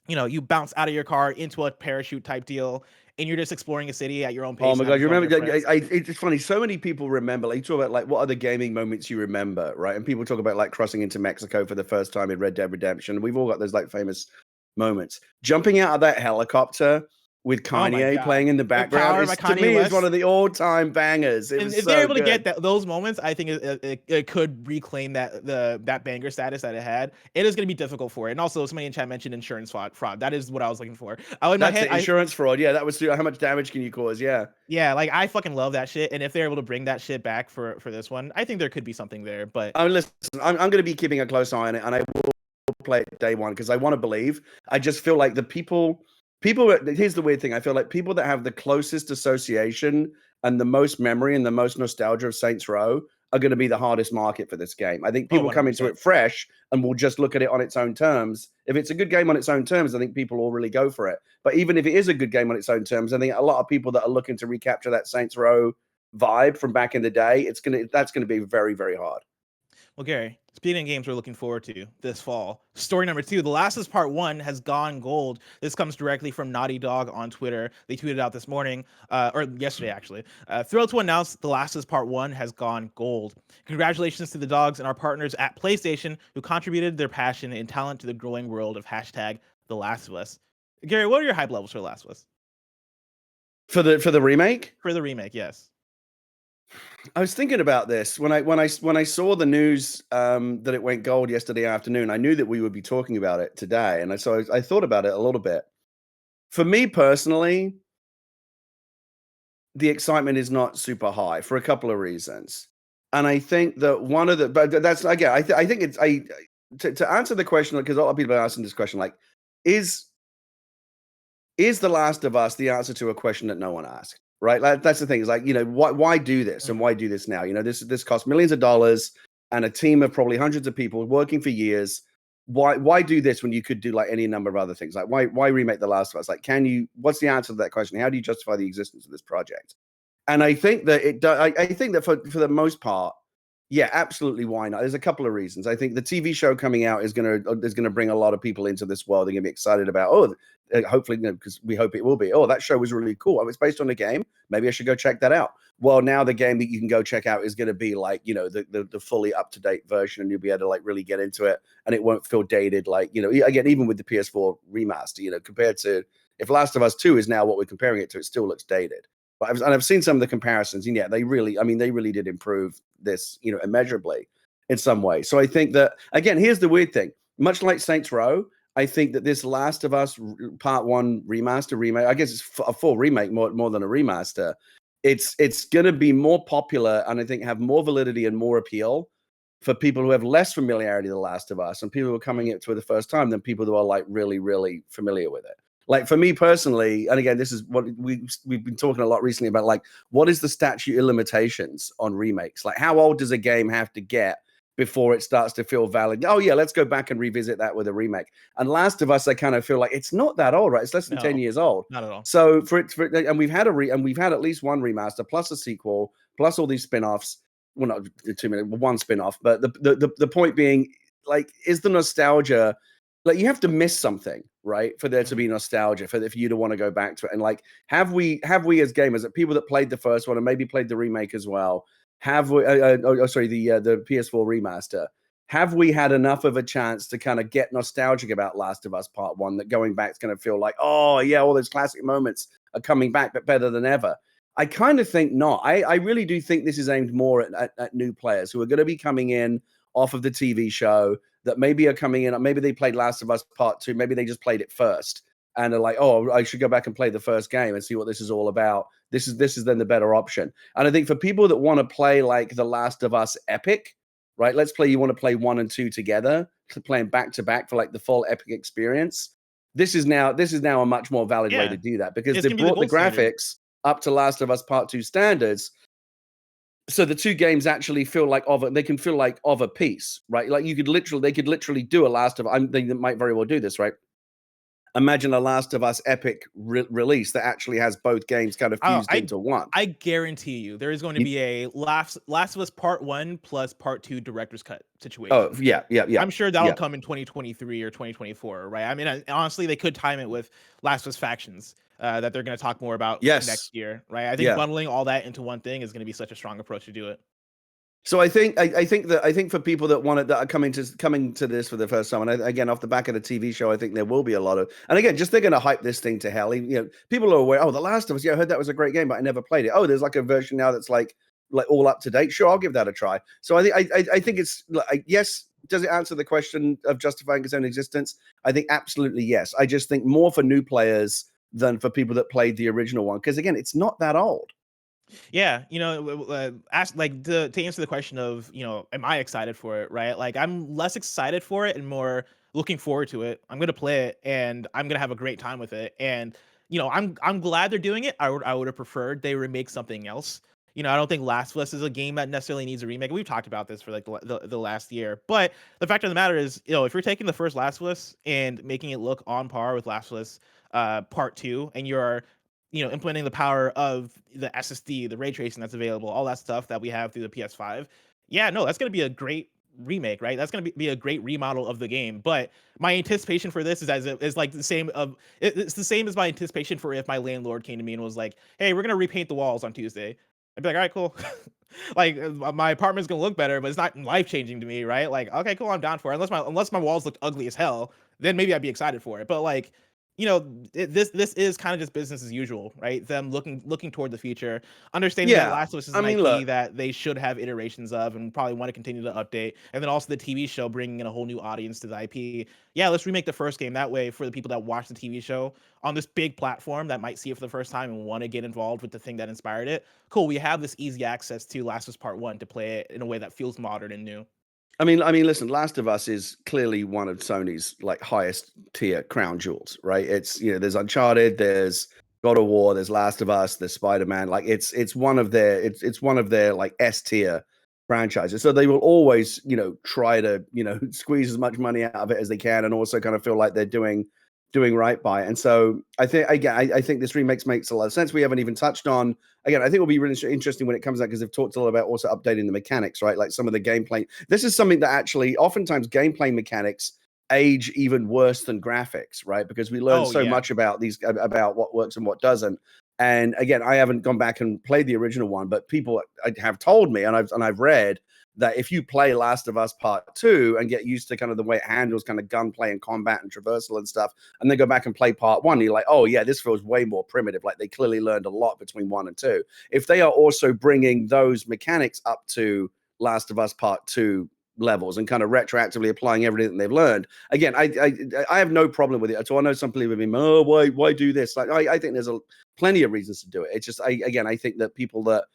you bounce out of your car into a parachute type deal and you're just exploring a city at your own pace. Oh my God, you remember it's funny, so many people remember, like you talk about like what are the gaming moments you remember, right? And people talk about like crossing into Mexico for the first time in Red Dead Redemption. We've all got those like famous moments. Jumping out of that helicopter with Oh my Kanye God. playing in the background Power by is, to Kanye me, is one West. of the all-time bangers. It And was if they're so able to get good. those moments, I think it could reclaim that banger status that it had. It is going to be difficult for it. And also, somebody in chat mentioned insurance fraud. That is what I was looking for. Oh, in my That's head, it, insurance fraud. Yeah, that was how much damage can you cause? Yeah. yeah, like I fucking love that shit. And if they're able to bring that shit back for this one, I think there could be something there. But Listen, I'm going to be keeping a close eye on it, and I will play it day one because I want to believe. I just feel like the people. Here's the weird thing. I feel like people that have the closest association and the most memory and the most nostalgia of Saints Row are going to be the hardest market for this game. I think people come into 100%. it fresh and will just look at it on its own terms. If it's a good game on its own terms, I think people will really go for it. But even if it is a good game on its own terms, I think a lot of people that are looking to recapture that Saints Row vibe from back in the day, that's going to be very, very hard. Well, Gary, speaking of games we're looking forward to this fall, story number 2, The Last of Us Part 1 has gone gold. This comes directly from Naughty Dog on Twitter. They tweeted out this morning, or yesterday actually. Thrilled to announce The Last of Us Part 1 has gone gold. Congratulations to the dogs and our partners at PlayStation who contributed their passion and talent to the growing world of hashtag The Last of Us. Gary, what are your hype levels for The Last of Us? For the remake? For the remake, yes. I was thinking about this when I saw the news that it went gold yesterday afternoon. I knew that we would be talking about it today, and I thought about it a little bit. For me personally, the excitement is not super high for a couple of reasons, and I think that one of the but that's again I think it's to answer the question, because a lot of people are asking this question, like is The Last of Us the answer to a question that no one asked? Right, that's the thing. Is like, why do this and why do this now? This costs millions of dollars and a team of probably hundreds of people working for years. Why do this when you could do like any number of other things? Like why remake The Last of Us? Like, what's the answer to that question? How do you justify the existence of this project? And I think that I think that for the most part, yeah, absolutely. Why not? There's a couple of reasons. I think the TV show coming out is gonna bring a lot of people into this world. They're gonna be excited about, hopefully, because we hope it will be. Oh, that show was really cool. Oh, it's based on a game. Maybe I should go check that out. Well, now the game that you can go check out is going to be like, the fully up to date version, and you'll be able to like really get into it, and it won't feel dated. Like, again, even with the PS4 remaster, compared to if Last of Us 2 is now what we're comparing it to, it still looks dated. But I've seen some of the comparisons, and yeah, they really did improve this, immeasurably in some way. So I think that, again, here's the weird thing. Much like Saints Row, I think that this Last of Us Part 1 remake, I guess it's a full remake more than a remaster. It's going to be more popular, and I think have more validity and more appeal for people who have less familiarity with The Last of Us and people who are coming into it the first time than people who are like really, really familiar with it. Like for me personally, and again, this is what we've been talking a lot recently about, like, what is the statute of limitations on remakes? Like, how old does a game have to get before it starts to feel valid? Oh yeah, let's go back and revisit that with a remake. And Last of Us, I kind of feel like it's not that old, right? It's less than 10 years old. Not at all. So and we've had at least one remaster, plus a sequel, plus all these spin-offs. Well, not too many, one spin-off. But the point being, like, is the nostalgia, like, you have to miss something, right, for there to be nostalgia, for you to want to go back to it. And like, have we as gamers, people that played the first one and maybe played the remake as well, have we the PS4 remaster, have we had enough of a chance to kind of get nostalgic about Last of Us Part 1 that going back is going to feel like, oh yeah, all those classic moments are coming back, but better than ever? I kind of think not. I really do think this is aimed more at new players who are going to be coming in off of the TV show, that maybe are coming in, maybe they played Last of Us Part 2, maybe they just played it first and are like, oh, I should go back and play the first game and see what this is all about. This is then the better option. And I think for people that want to play like the Last of Us epic, right? You want to play 1 and 2 together, playing back to back for like the full epic experience. This is now a much more valid way to do that, because they brought the graphics up to Last of Us Part 2 standards. So the two games actually feel like of a piece, right? Like they could literally do a Last of Us. They might very well do this, right? Imagine a Last of Us epic release that actually has both games kind of fused into one. I guarantee you there is going to be a Last of Us Part 1 plus Part 2 director's cut situation. Oh, yeah. I'm sure that'll come in 2023 or 2024, right? I mean, honestly, they could time it with Last of Us Factions that they're going to talk more about next year, right? I think bundling all that into one thing is going to be such a strong approach to do it. So I think for people that are coming to this for the first time, and again off the back of the TV show, I think there will be a lot of, and again, just they're going to hype this thing to hell. You know, people are aware. Oh, The Last of Us. Yeah, I heard that was a great game, but I never played it. Oh, there's like a version now that's like all up to date. Sure, I'll give that a try. So I think it's like, yes. Does it answer the question of justifying its own existence? I think absolutely yes. I just think more for new players than for people that played the original one, because again, it's not that old. Yeah, you know, ask like to answer the question of, you know, am I excited for it, right? Like I'm less excited for it and more looking forward to it. I'm gonna play it and I'm gonna have a great time with it. And you know, I'm glad they're doing it. I would have preferred they remake something else. You know, I don't think Last of Us is a game that necessarily needs a remake. We've talked about this for like the last year. But the fact of the matter is, you know, if you're taking the first Last of Us and making it look on par with Last of Us Part 2, and you're implementing the power of the SSD, the ray tracing that's available, all that stuff that we have through the PS5. Yeah, no, that's going to be a great remake, right? That's going to be a great remodel of the game. But my anticipation for this is like the same of it's the same as my anticipation for if my landlord came to me and was like, "Hey, we're going to repaint the walls on Tuesday." I'd be like, "All right, cool." Like my apartment's going to look better, but it's not life-changing to me, right? Like, okay, cool, I'm down for it. Unless my walls look ugly as hell, then maybe I'd be excited for it. But like, this is kind of just business as usual, right? Them looking toward the future, understanding that Yeah. Last of Us is I an mean, IP look, that they should have iterations of and probably want to continue to update. And then also the TV show bringing in a whole new audience to the IP. Yeah, let's remake the first game that way for the people that watch the TV show on this big platform that might see it for the first time and want to get involved with the thing that inspired it. Cool, we have this easy access to Last of Us Part 1 to play it in a way that feels modern and new. I mean, listen, Last of Us is clearly one of Sony's like highest tier crown jewels, right? It's, there's Uncharted, there's God of War, there's Last of Us, there's Spider-Man. Like it's one of their like S tier franchises. So they will always, try to, squeeze as much money out of it as they can, and also kind of feel like they're doing right by it. And so I think, again, I think this remake makes a lot of sense. We haven't even touched on, again, I think it'll be really interesting when it comes out, because they've talked a lot about also updating the mechanics, right? Like some of the gameplay. This is something that actually oftentimes gameplay mechanics age even worse than graphics, right? Because we learn so much about what works and what doesn't. And again, I haven't gone back and played the original one, but people have told me, and I've read that if you play Last of Us Part 2 and get used to kind of the way it handles kind of gunplay and combat and traversal and stuff, and then go back and play Part 1, you're like, oh yeah, this feels way more primitive. Like they clearly learned a lot between 1 and 2. If they are also bringing those mechanics up to Last of Us Part 2 levels and kind of retroactively applying everything that they've learned, again, I have no problem with it. So I know some people have been, oh, why do this? Like I think there's plenty of reasons to do it. It's just, I think that people that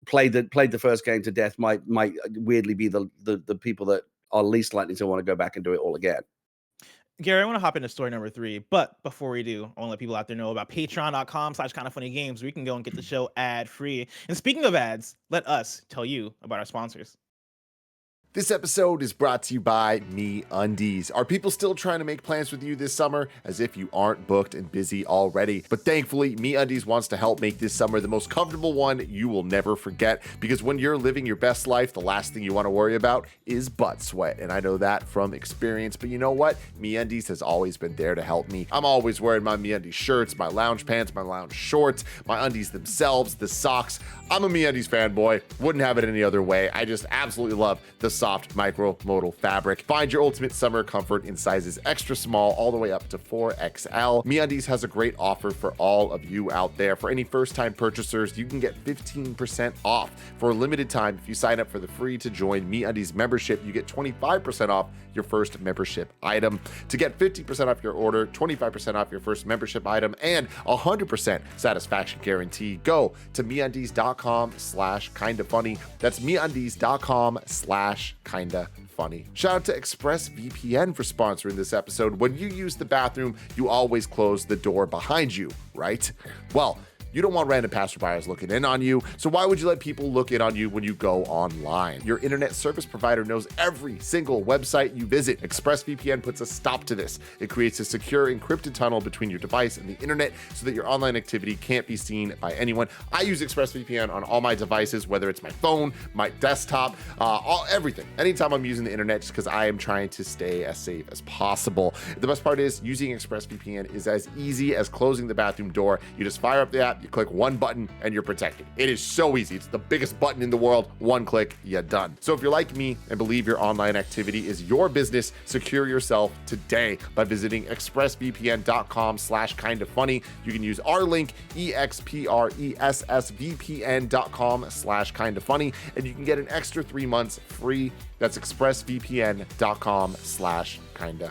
played the first game to death might weirdly be the people that are least likely to want to go back and do it all again. Gary, I want to hop into story number 3, but before we do, I want to let people out there know about patreon.com/KindaFunnyGames, where you can go and get the show ad-free. And speaking of ads, let us tell you about our sponsors. This episode is brought to you by MeUndies. Are people still trying to make plans with you this summer? As if you aren't booked and busy already. But thankfully, MeUndies wants to help make this summer the most comfortable one you will never forget. Because when you're living your best life, the last thing you want to worry about is butt sweat. And I know that from experience. But you know what? MeUndies has always been there to help me. I'm always wearing my MeUndies shirts, my lounge pants, my lounge shorts, my undies themselves, the socks. I'm a MeUndies fanboy. Wouldn't have it any other way. I just absolutely love the soft micro-modal fabric. Find your ultimate summer comfort in sizes extra small all the way up to 4XL. MeUndies has a great offer for all of you out there. For any first-time purchasers, you can get 15% off. For a limited time, if you sign up for the free to join MeUndies membership, you get 25% off your first membership item. To get 50% off your order, 25% off your first membership item, and 100% satisfaction guarantee, go to MeUndies.com/KindaFunny. That's MeUndies.com/KindaFunny. Shout out to ExpressVPN for sponsoring this episode. When you use the bathroom, you always close the door behind you, right? Well, you don't want random passerbyers looking in on you, so why would you let people look in on you when you go online? Your internet service provider knows every single website you visit. ExpressVPN puts a stop to this. It creates a secure encrypted tunnel between your device and the internet so that your online activity can't be seen by anyone. I use ExpressVPN on all my devices, whether it's my phone, my desktop, everything. Anytime I'm using the internet, just because I am trying to stay as safe as possible. The best part is using ExpressVPN is as easy as closing the bathroom door. You just fire up the app, You click one button and you're protected. It is so easy. It's the biggest button in the world. One click, you're done. So if you're like me and believe your online activity is your business, secure yourself today by visiting expressvpn.com/kindafunny. You can use our link, expressvpn.com/kindafunny, and you can get an extra 3 months free. That's expressvpn.com/kindafunny.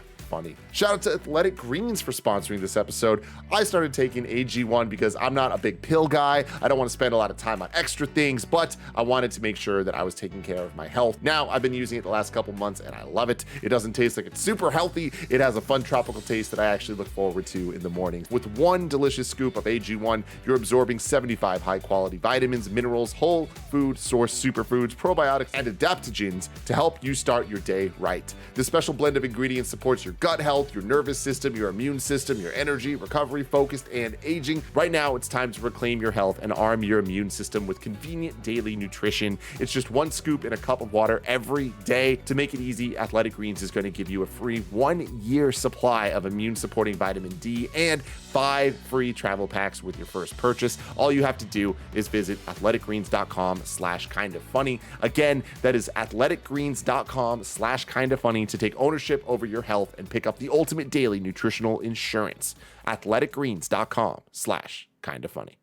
Shout out to Athletic Greens for sponsoring this episode. I started taking AG1 because I'm not a big pill guy. I don't want to spend a lot of time on extra things, but I wanted to make sure that I was taking care of my health. Now, I've been using it the last couple months and I love it. It doesn't taste like it's super healthy. It has a fun tropical taste that I actually look forward to in the morning. With one delicious scoop of AG1, you're absorbing 75 high-quality vitamins, minerals, whole food source superfoods, probiotics, and adaptogens to help you start your day right. This special blend of ingredients supports your gut health, your nervous system, your immune system, your energy, recovery, focused, and aging. Right now, it's time to reclaim your health and arm your immune system with convenient daily nutrition. It's just one scoop in a cup of water every day. To make it easy, Athletic Greens is going to give you a free 1-year supply of immune-supporting vitamin D and 5 free travel packs with your first purchase. All you have to do is visit athleticgreens.com/kindafunny. Again, that is athleticgreens.com/kindafunny to take ownership over your health and pick up the ultimate daily nutritional insurance. athleticgreens.com/kindafunny.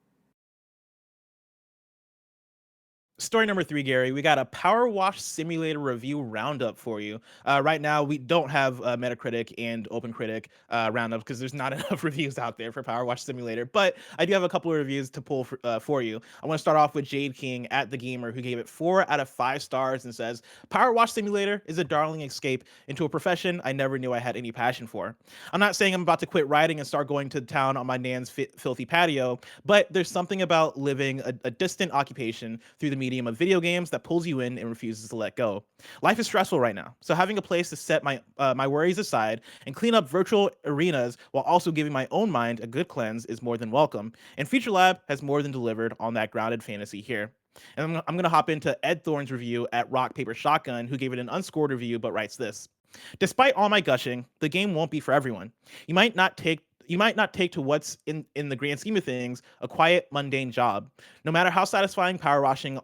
Story number 3, Gary. We got a Power Wash Simulator review roundup for you. Right now, we don't have Metacritic and OpenCritic roundups because there's not enough reviews out there for Power Wash Simulator. But I do have a couple of reviews to pull for you. I want to start off with Jade King at The Gamer, who gave it 4 out of 5 stars and says, Power Wash Simulator is a darling escape into a profession I never knew I had any passion for. I'm not saying I'm about to quit riding and start going to town on my nan's filthy patio, but there's something about living a distant occupation through the medium of video games that pulls you in and refuses to let go. Life is stressful right now, so having a place to set my worries aside and clean up virtual arenas while also giving my own mind a good cleanse is more than welcome. And Feature Lab has more than delivered on that grounded fantasy here. And I'm going to hop into Ed Thorne's review at Rock Paper Shotgun, who gave it an unscored review but writes this. Despite all my gushing, the game won't be for everyone. You might not take to what's in the grand scheme of things a quiet, mundane job. No matter how satisfying power washing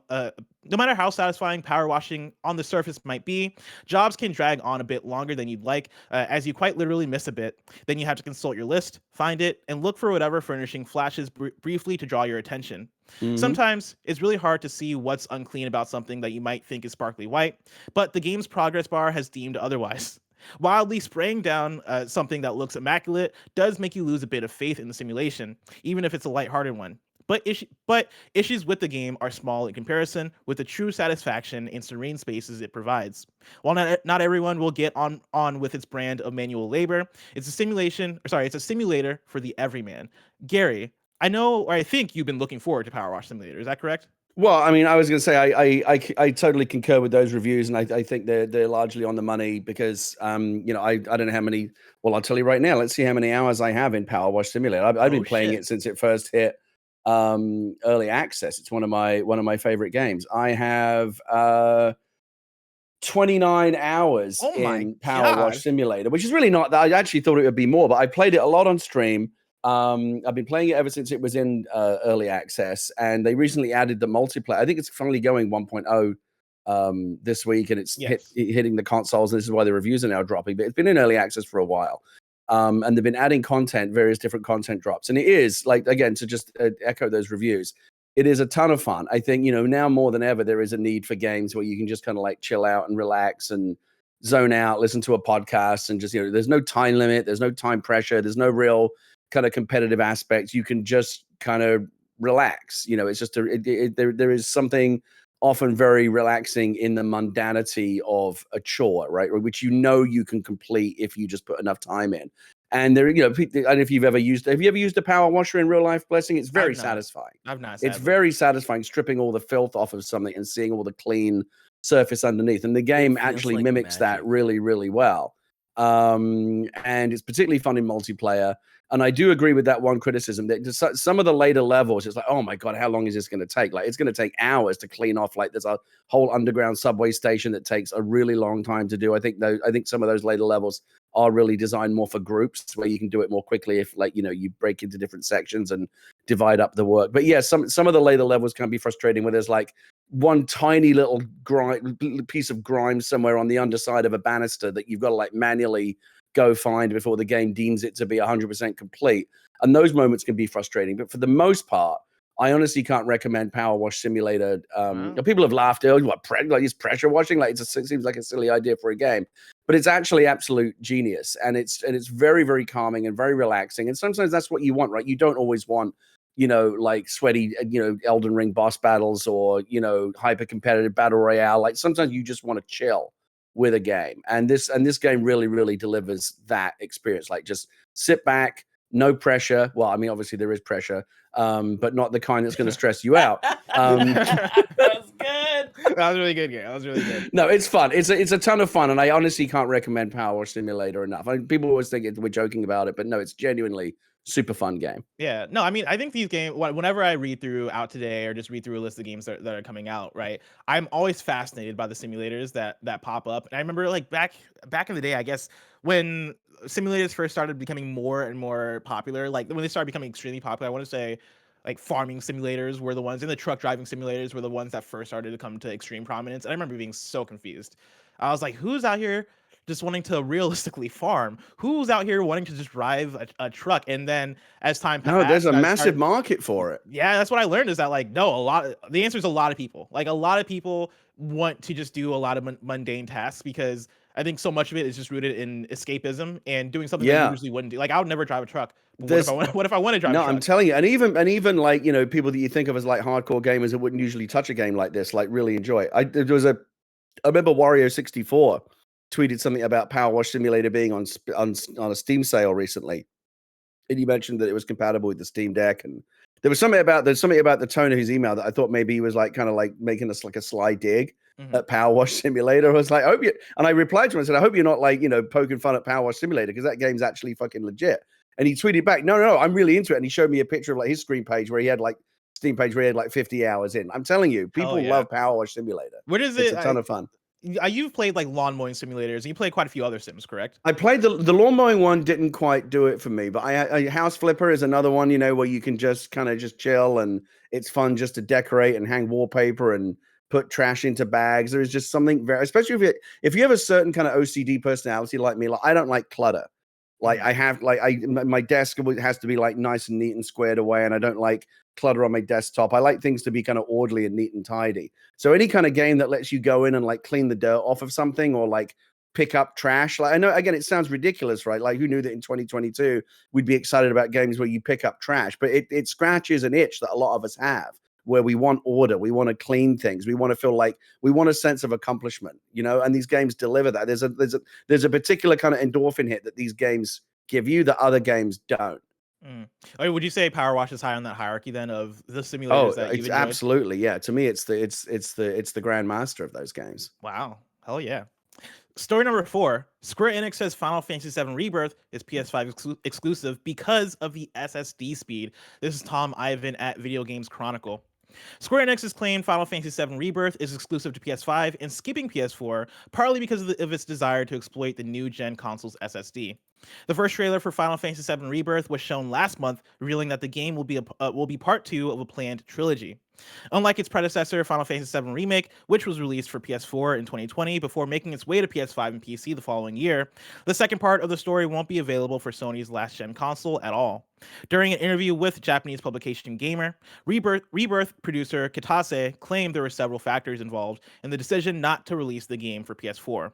on the surface might be, jobs can drag on a bit longer than you'd like, as you quite literally miss a bit. Then you have to consult your list, find it, and look for whatever furnishing flashes briefly to draw your attention. Mm-hmm. Sometimes it's really hard to see what's unclean about something that you might think is sparkly white, but the game's progress bar has deemed otherwise. Wildly spraying down something that looks immaculate does make you lose a bit of faith in the simulation, even if it's a lighthearted one. But issues with the game are small in comparison with the true satisfaction and serene spaces it provides. While not everyone will get on with its brand of manual labor, it's a simulator for the everyman. Gary, I think you've been looking forward to Power Wash Simulator. Is that correct? Well, I mean, I was going to say I totally concur with those reviews, and I think they're largely on the money because I don't know how many. Well, I'll tell you right now. Let's see how many hours I have in Power Wash Simulator. I've been playing it since it first hit early access. It's one of my favorite games. I have 29 hours in Power Wash Simulator, which is really not that. I actually thought it would be more, but I played it a lot on stream. I've been playing it ever since it was in early access, and they recently added the multiplayer. I think it's finally going 1.0 this week, and it's hitting the consoles. This is why the reviews are now dropping, but it's been in early access for a while. And they've been adding various different content drops. And it is, like, again, to just echo those reviews, it is a ton of fun. I think, now more than ever, there is a need for games where you can just kind of like chill out and relax and zone out, listen to a podcast, and just, there's no time limit, there's no time pressure, there's no real kind of competitive aspects. You can just kind of relax. It's just there is something often very relaxing in the mundanity of a chore, right? Which you can complete if you just put enough time in. And there, and if have you ever used a power washer in real life, Blessing? It's very satisfying. I've not. It's very satisfying stripping all the filth off of something and seeing all the clean surface underneath. And the game actually mimics that really, really well. And it's particularly fun in multiplayer. And I do agree with that one criticism that some of the later levels, it's like, oh my God, how long is this going to take? Like, it's going to take hours to clean off. Like, there's a whole underground subway station that takes a really long time to do. I think some of those later levels are really designed more for groups where you can do it more quickly if, like, you break into different sections and divide up the work. But yeah, some of the later levels can be frustrating where there's like one tiny little piece of grime somewhere on the underside of a banister that you've got to like manually go find before the game deems it to be 100% complete. And those moments can be frustrating. But for the most part, I honestly can't recommend Power Wash Simulator. Wow. People have laughed, oh, what, like it's pressure washing? Like it seems like a silly idea for a game, but it's actually absolute genius, and it's very, very calming and very relaxing. And sometimes that's what you want, right? You don't always want, like sweaty, Elden Ring boss battles or hyper competitive battle royale. Like sometimes you just want to chill with a game, and this game really, really delivers that experience. Like just sit back, no pressure. Well, I mean, obviously there is pressure, but not the kind that's going to stress you out. That was good. That was really good, Gary. That was really good. No, it's fun. It's a ton of fun, and I honestly can't recommend Power Wash Simulator enough. People always think we're joking about it, but no, it's genuinely super fun game. Yeah, no, I mean, I think these games, whenever I read through Out Today or just read through a list of games that are coming out, right, I'm always fascinated by the simulators that pop up. And I remember like back in the day, I guess, when simulators first started becoming more and more popular, like when they started becoming extremely popular, I want to say like farming simulators were the ones, and the truck driving simulators were the ones that first started to come to extreme prominence. And I remember being so confused. I was like, who's out here just wanting to realistically farm? Who's out here wanting to just drive a truck? And then as time passed, No, there's a massive market for it. Yeah, that's what I learned, is that like, no, the answer is a lot of people. Like a lot of people want to just do a lot of mundane tasks, because I think so much of it is just rooted in escapism and doing something that you usually wouldn't do. Like I would never drive a truck. What if I want to drive a truck? No, I'm telling you, and even like, people that you think of as like hardcore gamers that wouldn't usually touch a game like this, like really enjoy it. I remember Wario64 tweeted something about Power Wash Simulator being on a Steam sale recently, and he mentioned that it was compatible with the Steam Deck, and there was something about the tone of his email that I thought maybe he was like kind of like making us like a sly dig at Power Wash Simulator. I was like, and I replied to him and said, I hope you're not like poking fun at Power Wash Simulator, because that game's actually fucking legit. And he tweeted back, no, I'm really into it. And he showed me a picture of like his Steam page where he had like 50 hours in. I'm telling you, people love Power Wash Simulator. What is It's a ton of fun. You've played like lawn mowing simulators, and you played quite a few other sims, correct? I played the lawn mowing one, didn't quite do it for me, but House Flipper is another one, where you can just kind of just chill, and it's fun just to decorate and hang wallpaper and put trash into bags. There is just something very, especially if you have a certain kind of OCD personality like me. Like I don't like clutter. Like I have, like my desk has to be like nice and neat and squared away, and I don't like clutter on my desktop. I like things to be kind of orderly and neat and tidy. So any kind of game that lets you go in and like clean the dirt off of something, or like pick up trash. Like I know, again, it sounds ridiculous, right? Like who knew that in 2022 we'd be excited about games where you pick up trash? But it scratches an itch that a lot of us have, where we want order, we want to clean things, we want to feel like we want a sense of accomplishment, and these games deliver that. There's a particular kind of endorphin hit that these games give you that other games don't. Would you say Power Wash is high on that hierarchy then of the simulators that you've enjoyed? Absolutely, yeah. To me, it's the grandmaster of those games. Wow, hell yeah. Story number 4. Square Enix says Final Fantasy VII Rebirth is PS5 exclusive because of the SSD speed. This is Tom Ivan at Video Games Chronicle. Square Enix has claimed Final Fantasy VII Rebirth is exclusive to PS5 and skipping PS4, partly because of its desire to exploit the new-gen console's SSD. The first trailer for Final Fantasy VII Rebirth was shown last month, revealing that the game will be part 2 of a planned trilogy. Unlike its predecessor, Final Fantasy VII Remake, which was released for PS4 in 2020 before making its way to PS5 and PC the following year, the second part of the story won't be available for Sony's last-gen console at all. During an interview with Japanese publication Gamer, Rebirth producer Kitase claimed there were several factors involved in the decision not to release the game for PS4.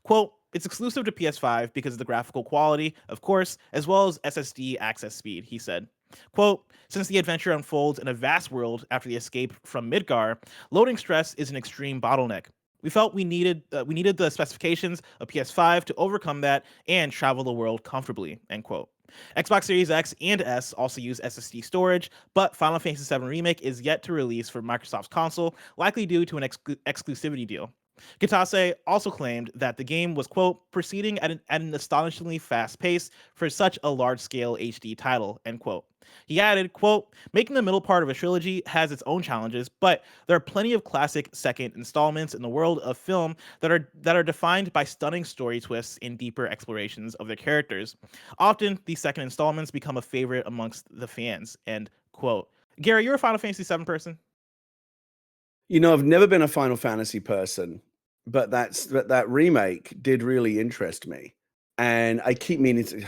Quote, "It's exclusive to PS5 because of the graphical quality, of course, as well as SSD access speed," he said. Quote, "Since the adventure unfolds in a vast world after the escape from Midgar, loading stress is an extreme bottleneck. We felt we needed the specifications of PS5 to overcome that and travel the world comfortably," end quote. Xbox Series X and S also use SSD storage, but Final Fantasy VII Remake is yet to release for Microsoft's console, likely due to an exclusivity deal. Kitase also claimed that the game was, quote, proceeding at an astonishingly fast pace for such a large-scale HD title, end quote. He added, quote, making the middle part of a trilogy has its own challenges, but there are plenty of classic second installments in the world of film that are defined by stunning story twists and deeper explorations of their characters. Often, these second installments become a favorite amongst the fans, end quote. Gary, you're a Final Fantasy VII person? You know, I've never been a Final Fantasy person, but that remake did really interest me, and I keep meaning to.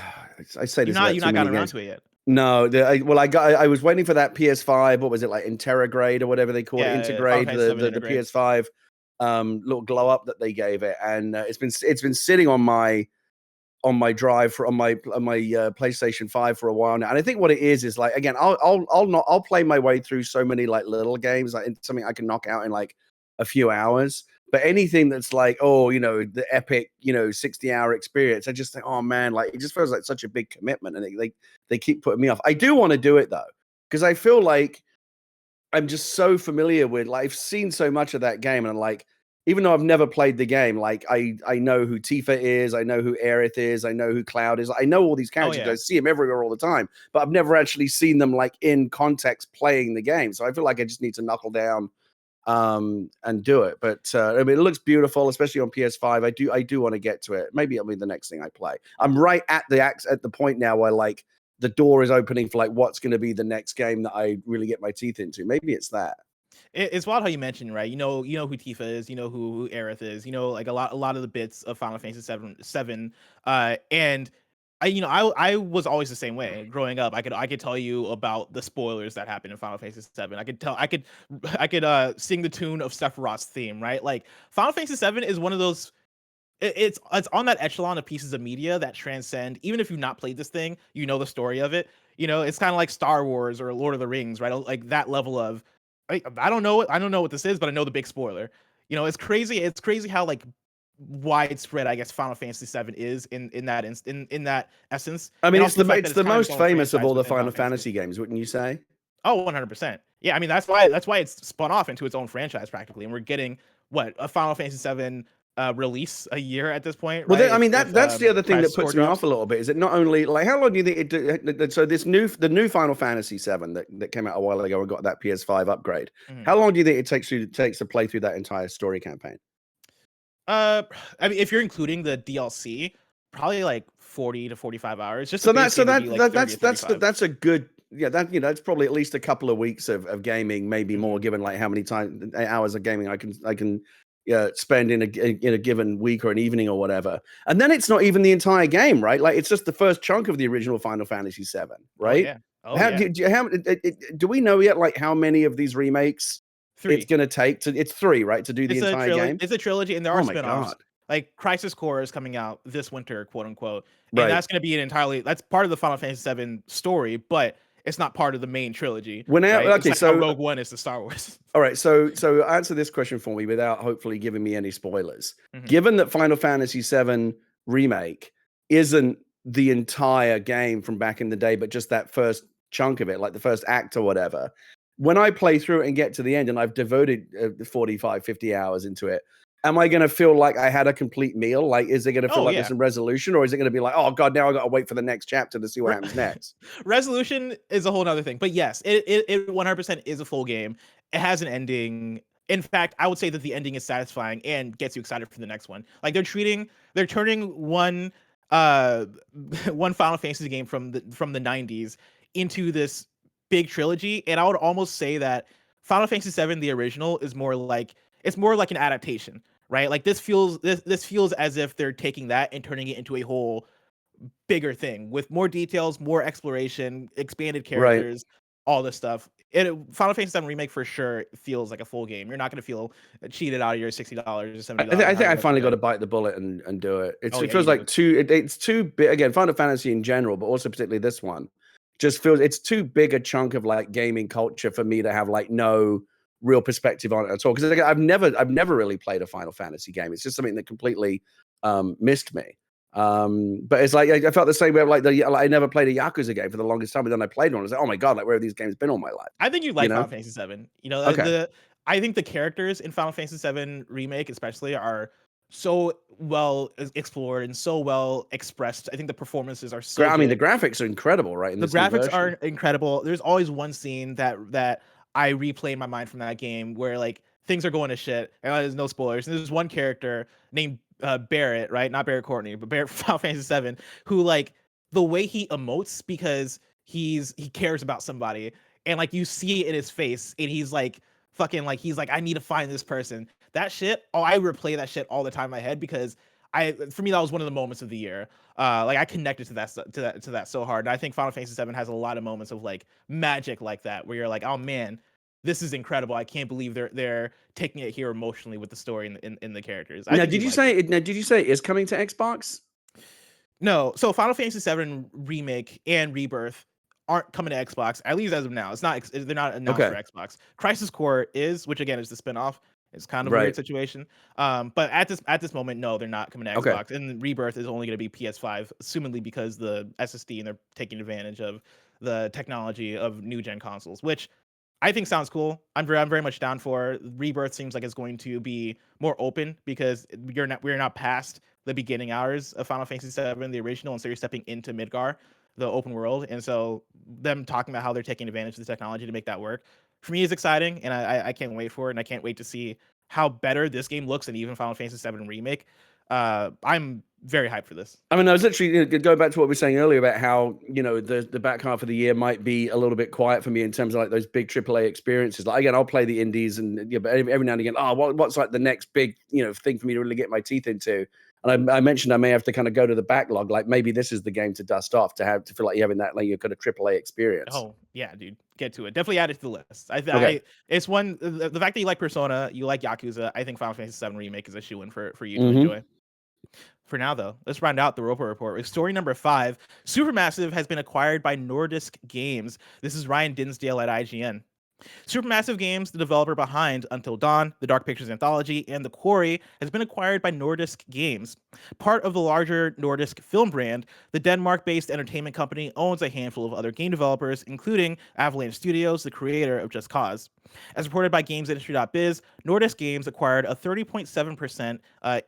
I say this about You're too not many gotten around games. to it yet. No, I was waiting for that PS5. What was it, like Intergrade or whatever they call it? Intergrade, the PS5 little glow up that they gave it, and it's been sitting on my drive on my PlayStation 5 for a while now. And I think what it is like, again, I'll play my way through so many like little games, like something I can knock out in like a few hours. But anything that's like, oh, you know, the epic, you know, 60-hour experience, I just think, oh man, like it just feels like such a big commitment, and they keep putting me off. I do want to do it though, because I feel like I'm just so familiar with, like, I've seen so much of that game, and I'm like, even though I've never played the game, like I know who Tifa is, I know who Aerith is, I know who Cloud is, I know all these characters. I see them everywhere all the time, but I've never actually seen them like in context playing the game. So I feel like I just need to knuckle down and do it. But I mean, it looks beautiful, especially on PS5. I do want to get to it. Maybe it'll be the next thing I play. I'm right at the point now where like the door is opening for like what's going to be the next game that I really get my teeth into. Maybe it's that. It's wild how you mentioned, right? You know who Tifa is, you know who Aerith is, you know, like a lot of the bits of Final Fantasy seven, and I was always the same way growing up. I could tell you about the spoilers that happened in Final Fantasy VII. I could sing the tune of Sephiroth's theme, right? Like Final Fantasy VII is one of those. It's on that echelon of pieces of media that transcend. Even if you've not played this thing, you know the story of it. You know, it's kind of like Star Wars or Lord of the Rings, right? Like that level of. I don't know what this is, but I know the big spoiler. You know, it's crazy. It's crazy how like widespread, I guess, Final Fantasy VII is in that essence. I mean, it's the kind of most famous of all the within Final Fantasy games, wouldn't you say? Oh, 100%. Yeah, I mean that's why it's spun off into its own franchise practically, and we're getting a Final Fantasy VII release a year at this point. Well, right? I mean that's the other thing that puts me off a little bit. Is it not only like how long do you think it? So the new Final Fantasy VII that came out a while ago and got that PS5 upgrade. Mm-hmm. How long do you think it takes to play through that entire story campaign? I mean, if you're including the DLC, probably like 40 to 45 hours. Just that's a good. Yeah, that's probably at least a couple of weeks of gaming, maybe more, given like how many hours of gaming I can spend in a given week or an evening or whatever. And then it's not even the entire game, right? Like it's just the first chunk of the original Final Fantasy VII, right? Do we know yet like how many of these remakes 3. It's going to take it's 3, right, to do the entire game? It's a trilogy, and there are spin-offs. Like Crisis Core is coming out this winter, quote unquote, and that's going to be that's part of the Final Fantasy VII story, but it's not part of the main trilogy. So Rogue One is the Star Wars. All right, so answer this question for me without hopefully giving me any spoilers. Mm-hmm. Given that Final Fantasy VII Remake isn't the entire game from back in the day, but just that first chunk of it, like the first act or whatever, when I play through it and get to the end and I've devoted 45, 50 hours into it, am I going to feel like I had a complete meal? Like, is it going to feel like there's some resolution, or is it going to be like, oh God, now I got to wait for the next chapter to see what happens next? Resolution is a whole nother thing, but yes, it 100% is a full game. It has an ending. In fact, I would say that the ending is satisfying and gets you excited for the next one. Like they're turning one Final Fantasy game from the 90s into this big trilogy, and I would almost say that Final Fantasy VII, the original, is more like an adaptation, right? Like this feels as if they're taking that and turning it into a whole bigger thing with more details, more exploration, expanded characters, all this stuff. Final Fantasy VII Remake for sure feels like a full game. You're not going to feel cheated out of your $60 or $70. I think I finally got to bite the bullet and do it. It feels like it's too big. Again, Final Fantasy in general, but also particularly this one, just feels it's too big a chunk of like gaming culture for me to have like no real perspective on it at all. Because I've never really played a Final Fantasy game. It's just something that completely missed me. But it's like I felt the same way. I never played a Yakuza game for the longest time, but then I played one. I was like, oh my God, like where have these games been all my life? I think you like Final Fantasy VII. You know, I think the characters in Final Fantasy VII Remake especially are so well explored and so well expressed. I think the performances are so I mean, the good. graphics are incredible, right? In The this new graphics are version. incredible. There's always one scene that I replay in my mind from that game where like things are going to shit, and there's no spoilers. And there's one character named Barrett, right? Not Barrett Courtney, but Barrett from Final Fantasy VII, who like the way he emotes because he cares about somebody, and like you see it in his face, and he's like fucking like he's like I need to find this person. That shit. Oh, I replay that shit all the time in my head because for me that was one of the moments of the year. Like I connected to that so hard. And I think Final Fantasy VII has a lot of moments of like magic like that, where you're like, oh man, this is incredible. I can't believe they're taking it here emotionally with the story in the characters. Now, did you say it is coming to Xbox? No. So Final Fantasy VII Remake and Rebirth aren't coming to Xbox, at least as of now. It's not. They're not announced for Xbox. Crisis Core is, which again is the spinoff. It's kind of a weird situation. But at this moment, no, they're not coming to Xbox. And Rebirth is only going to be PS5, assumingly because the SSD and they're taking advantage of the technology of new gen consoles, which I think sounds cool. I'm very much down for. Rebirth seems like it's going to be more open because we're not past the beginning hours of Final Fantasy VII, the original, and so you're stepping into Midgar, the open world. And so them talking about how they're taking advantage of the technology to make that work for me is exciting, and I can't wait for it, and I can't wait to see how better this game looks than even Final Fantasy VII Remake. I'm very hyped for this. I mean, I was literally going back to what we were saying earlier about how, you know, the back half of the year might be a little bit quiet for me in terms of like those big AAA experiences. Like again, I'll play the indies, and but every now and again, what's like the next big, you know, thing for me to really get my teeth into. And I mentioned I may have to kind of go to the backlog. Like maybe this is the game to dust off to feel like you're having that like your kind of AAA experience. Oh yeah, dude, get to it. Definitely add it to the list. Okay. It's one the fact that you like Persona, you like Yakuza. I think Final Fantasy VII Remake is a shoe-in for you to enjoy. For now, though, let's round out the Roper Report with story number 5. Supermassive has been acquired by Nordisk Games. This is Ryan Dinsdale at IGN. Supermassive Games, the developer behind Until Dawn, the Dark Pictures Anthology, and The Quarry, has been acquired by Nordisk Games. Part of the larger Nordisk film brand, the Denmark-based entertainment company owns a handful of other game developers, including Avalanche Studios, the creator of Just Cause. As reported by GamesIndustry.biz, Nordisk Games acquired a 30.7%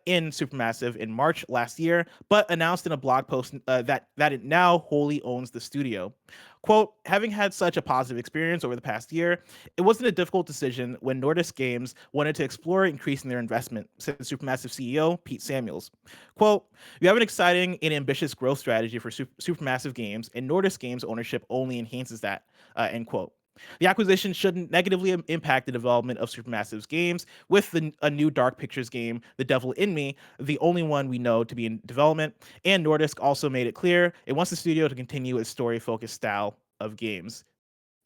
in Supermassive in March last year, but announced in a blog post that it now wholly owns the studio. Quote, having had such a positive experience over the past year, it wasn't a difficult decision when Nordisk Games wanted to explore increasing their investment, said Supermassive CEO Pete Samuels. Quote, we have an exciting and ambitious growth strategy for Supermassive Games, and Nordisk Games ownership only enhances that, end quote. The acquisition shouldn't negatively impact the development of Supermassive's games, with a new Dark Pictures game, The Devil in Me, the only one we know to be in development, and Nordisk also made it clear it wants the studio to continue its story-focused style of games.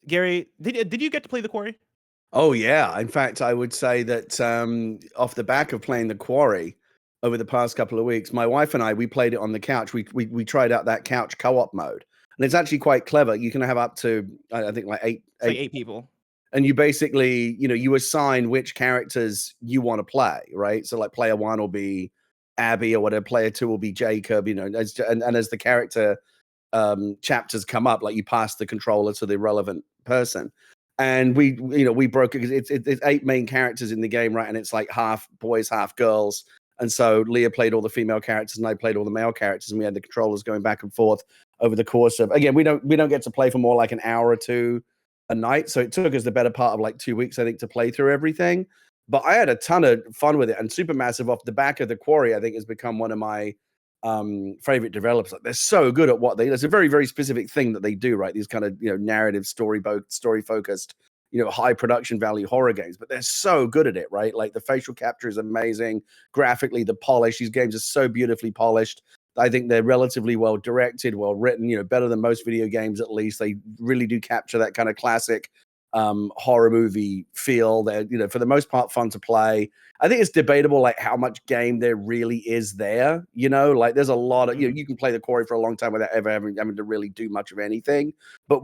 Gary, did you get to play The Quarry? Oh, yeah. In fact, I would say that off the back of playing The Quarry over the past couple of weeks, my wife and I, we played it on the couch. We tried out that couch co-op mode. And it's actually quite clever. You can have up to, I think, like eight people. And you basically, you know, you assign which characters you want to play, right? So like player 1 will be Abby or whatever. Player 2 will be Jacob, you know, and as the character chapters come up, like you pass the controller to the relevant person. And we broke it because it's 8 main characters in the game, right? And it's like half boys, half girls. And so Leah played all the female characters and I played all the male characters, and we had the controllers going back and forth over the course of, again, we don't get to play for more like an hour or two a night. So it took us the better part of like 2 weeks, I think, to play through everything. But I had a ton of fun with it. And Supermassive, off the back of The Quarry, I think has become one of my favorite developers. Like, they're so good at what there's a very, very specific thing that they do, right? These kind of, you know, narrative story focused, you know, high production value horror games, but they're so good at it, right? Like the facial capture is amazing. Graphically, the polish, these games are so beautifully polished. I think they're relatively well directed, well written, you know, better than most video games, at least. They really do capture that kind of classic horror movie feel. They're, you know, for the most part, fun to play. I think it's debatable, like, how much game there really is there, you know? Like, there's a lot of, you know, you can play The Quarry for a long time without ever having to really do much of anything. But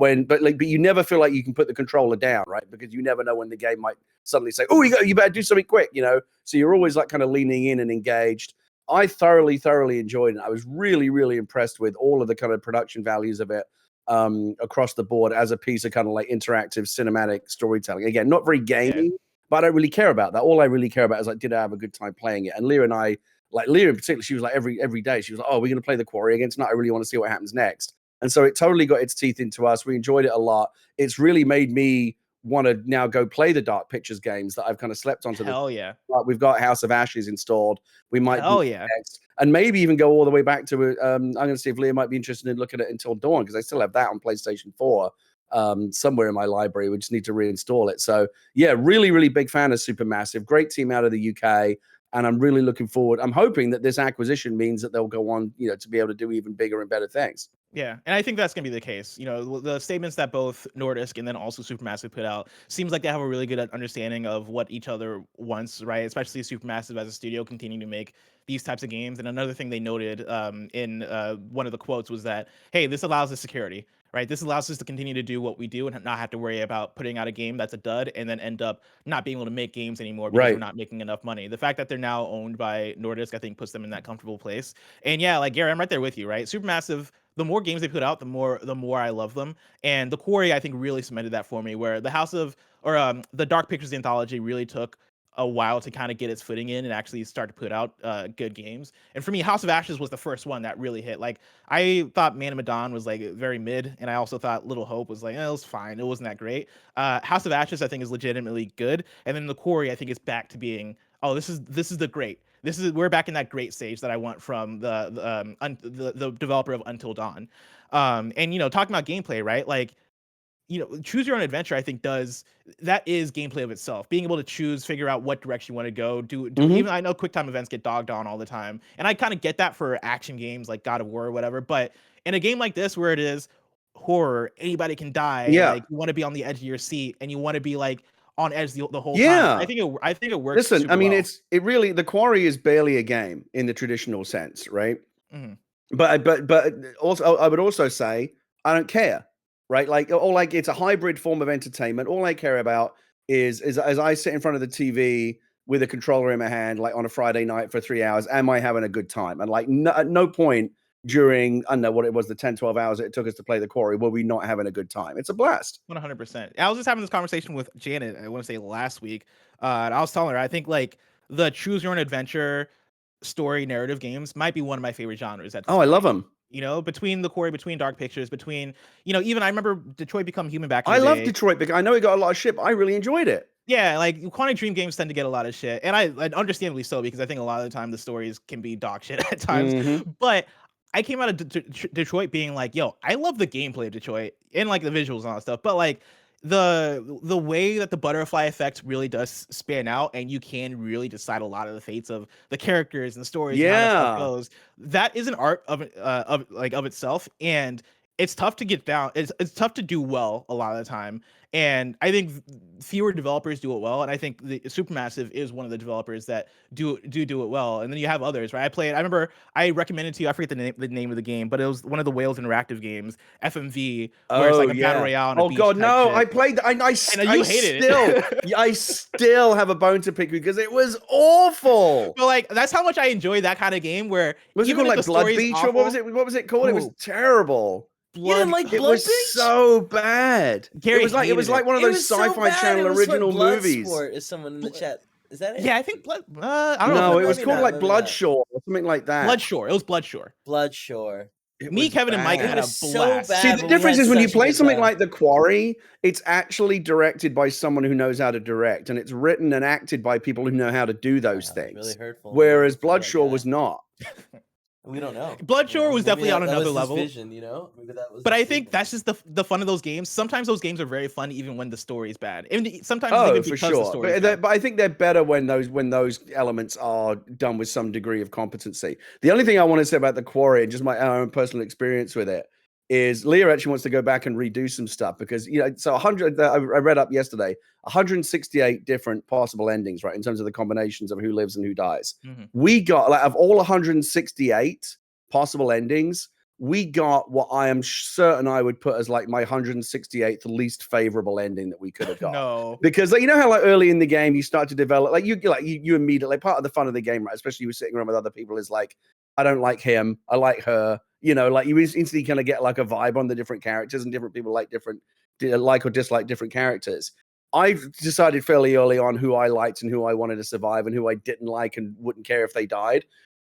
you never feel like you can put the controller down, right? Because you never know when the game might suddenly say, oh, you better do something quick, you know? So you're always like kind of leaning in and engaged. I thoroughly enjoyed it. I was really, really impressed with all of the kind of production values of it across the board as a piece of kind of like interactive cinematic storytelling. Again, not very gamey, but I don't really care about that. All I really care about is like, did I have a good time playing it? And Leah and I, like Leah in particular, she was like every day, she was like, oh, we're going to play the Quarry again tonight. I really want to see what happens next. And so it totally got its teeth into us. We enjoyed it a lot. It's really made me want to now go play the Dark Pictures games that I've kind of slept onto. Hell yeah. We've got House of Ashes installed. We might Hell yeah. next, and maybe even go all the way back to I'm going to see if Leah might be interested in looking at it Until Dawn, because I still have that on PlayStation 4 somewhere in my library. We just need to reinstall it. So yeah, really, really big fan of Supermassive. Great team out of the UK. And I'm really looking forward. I'm hoping that this acquisition means that they'll go on, to be able to do even bigger and better things. Yeah, and I think that's going to be the case. The statements that both Nordisk and then also Supermassive put out seems like they have a really good understanding of what each other wants, right? Especially Supermassive as a studio continuing to make these types of games. And another thing they noted in one of the quotes was that, hey, this allows us security, right? This allows us to continue to do what we do and not have to worry about putting out a game that's a dud and then end up not being able to make games anymore because we're not making enough money. The fact that they're now owned by Nordisk, I think, puts them in that comfortable place. And yeah, like Gary, I'm right there with you, right? Supermassive, the more games they put out, the more I love them. And the Quarry, I think, really cemented that for me, where the Dark Pictures anthology really took a while to kind of get its footing in and actually start to put out good games. And for me, House of Ashes was the first one that really hit. Like, I thought Man of Medan was like very mid, and I also thought Little Hope was like, it was fine. It wasn't that great. House of Ashes, I think, is legitimately good. And then the Quarry, I think, is back to being, oh, this is the great. We're back in that great stage that I want from the developer of Until Dawn. And talking about gameplay, right? Like, choose your own adventure, I think that is gameplay of itself. Being able to figure out what direction you want to go. Even I know QuickTime events get dogged on all the time, and I kind of get that for action games like God of War or whatever. But in a game like this, where it is horror, anybody can die. Yeah, like, you want to be on the edge of your seat, and you want to be like on edge the whole time. I think it works. Listen, super I mean, well. it really, the Quarry is barely a game in the traditional sense, right? Mm-hmm. But also, I would also say I don't care, right? Like it's a hybrid form of entertainment. All I care about is as I sit in front of the TV with a controller in my hand, like on a Friday night for 3 hours, am I having a good time? And like at no point during, I don't know what it was, the 10, 12 hours it took us to play the Quarry, were we not having a good time? It's a blast. 100%. I was just having this conversation with Janet, I want to say last week. And I was telling her, I think like the choose your own adventure story narrative games might be one of my favorite genres. I love them. Between the Quarry, between Dark Pictures, between, even I remember Detroit Become Human back in the day. I love Detroit because I know it got a lot of shit, but I really enjoyed it. Yeah, like Quantic Dream games tend to get a lot of shit, and I understandably so, because I think a lot of the time the stories can be dog shit at times. Mm-hmm. But I came out of Detroit being like, yo, I love the gameplay of Detroit and like the visuals and all that stuff, but like the way that the butterfly effect really does span out, and you can really decide a lot of the fates of the characters and the stories. And how that stuff goes. That is an art of itself, and it's tough to get down. It's tough to do well a lot of the time. And I think fewer developers do it well. And I think the Supermassive is one of the developers that do it well. And then you have others, right? I remember I recommended to you, I forget the name of the game, but it was one of the Wales Interactive games, FMV, where it's like a battle royale. And God, no! Shit. I played. I hated it. I still have a bone to pick because it was awful. But like, that's how much I enjoy that kind of game. Where was it called, like Blood Beach, or what was it? What was it called? It was terrible. Blood Beach? It was so bad. Gary, it was like one of those Sci-Fi Channel original movies. Sport is someone in the chat. Is that it? Yeah, I think Blood. I don't know. No, it was called like Bloodshore or something like that. Bloodshore. It was Bloodshore. Bloodshore. Me, Kevin, and Mike had a blast. So bad, see, the difference is when you play something like The Quarry, it's actually directed by someone who knows how to direct, and it's written and acted by people who know how to do those things. Really hurtful. Whereas Bloodshore was not. We don't know. Bloodshore was definitely on another level. Vision, maybe that was. But I think that's just the fun of those games. Sometimes those games are very fun, even when the story is bad. And sometimes even for because sure. The story is bad. But I think they're better when those elements are done with some degree of competency. The only thing I want to say about The Quarry, and just my own personal experience with it, is Leah actually wants to go back and redo some stuff because so 100. I read up yesterday, 168 different possible endings, right, in terms of the combinations of who lives and who dies. Mm-hmm. We got, like, of all 168 possible endings, we got what I am certain I would put as like my 168th least favorable ending that we could have got. No, because like, how like early in the game you start to develop you immediately, part of the fun of the game, right, especially you sitting around with other people, is like, I don't like him, I like her. Like you instantly kind of get like a vibe on the different characters, and different people like or dislike different characters. I've decided fairly early on who I liked and who I wanted to survive and who I didn't like and wouldn't care if they died.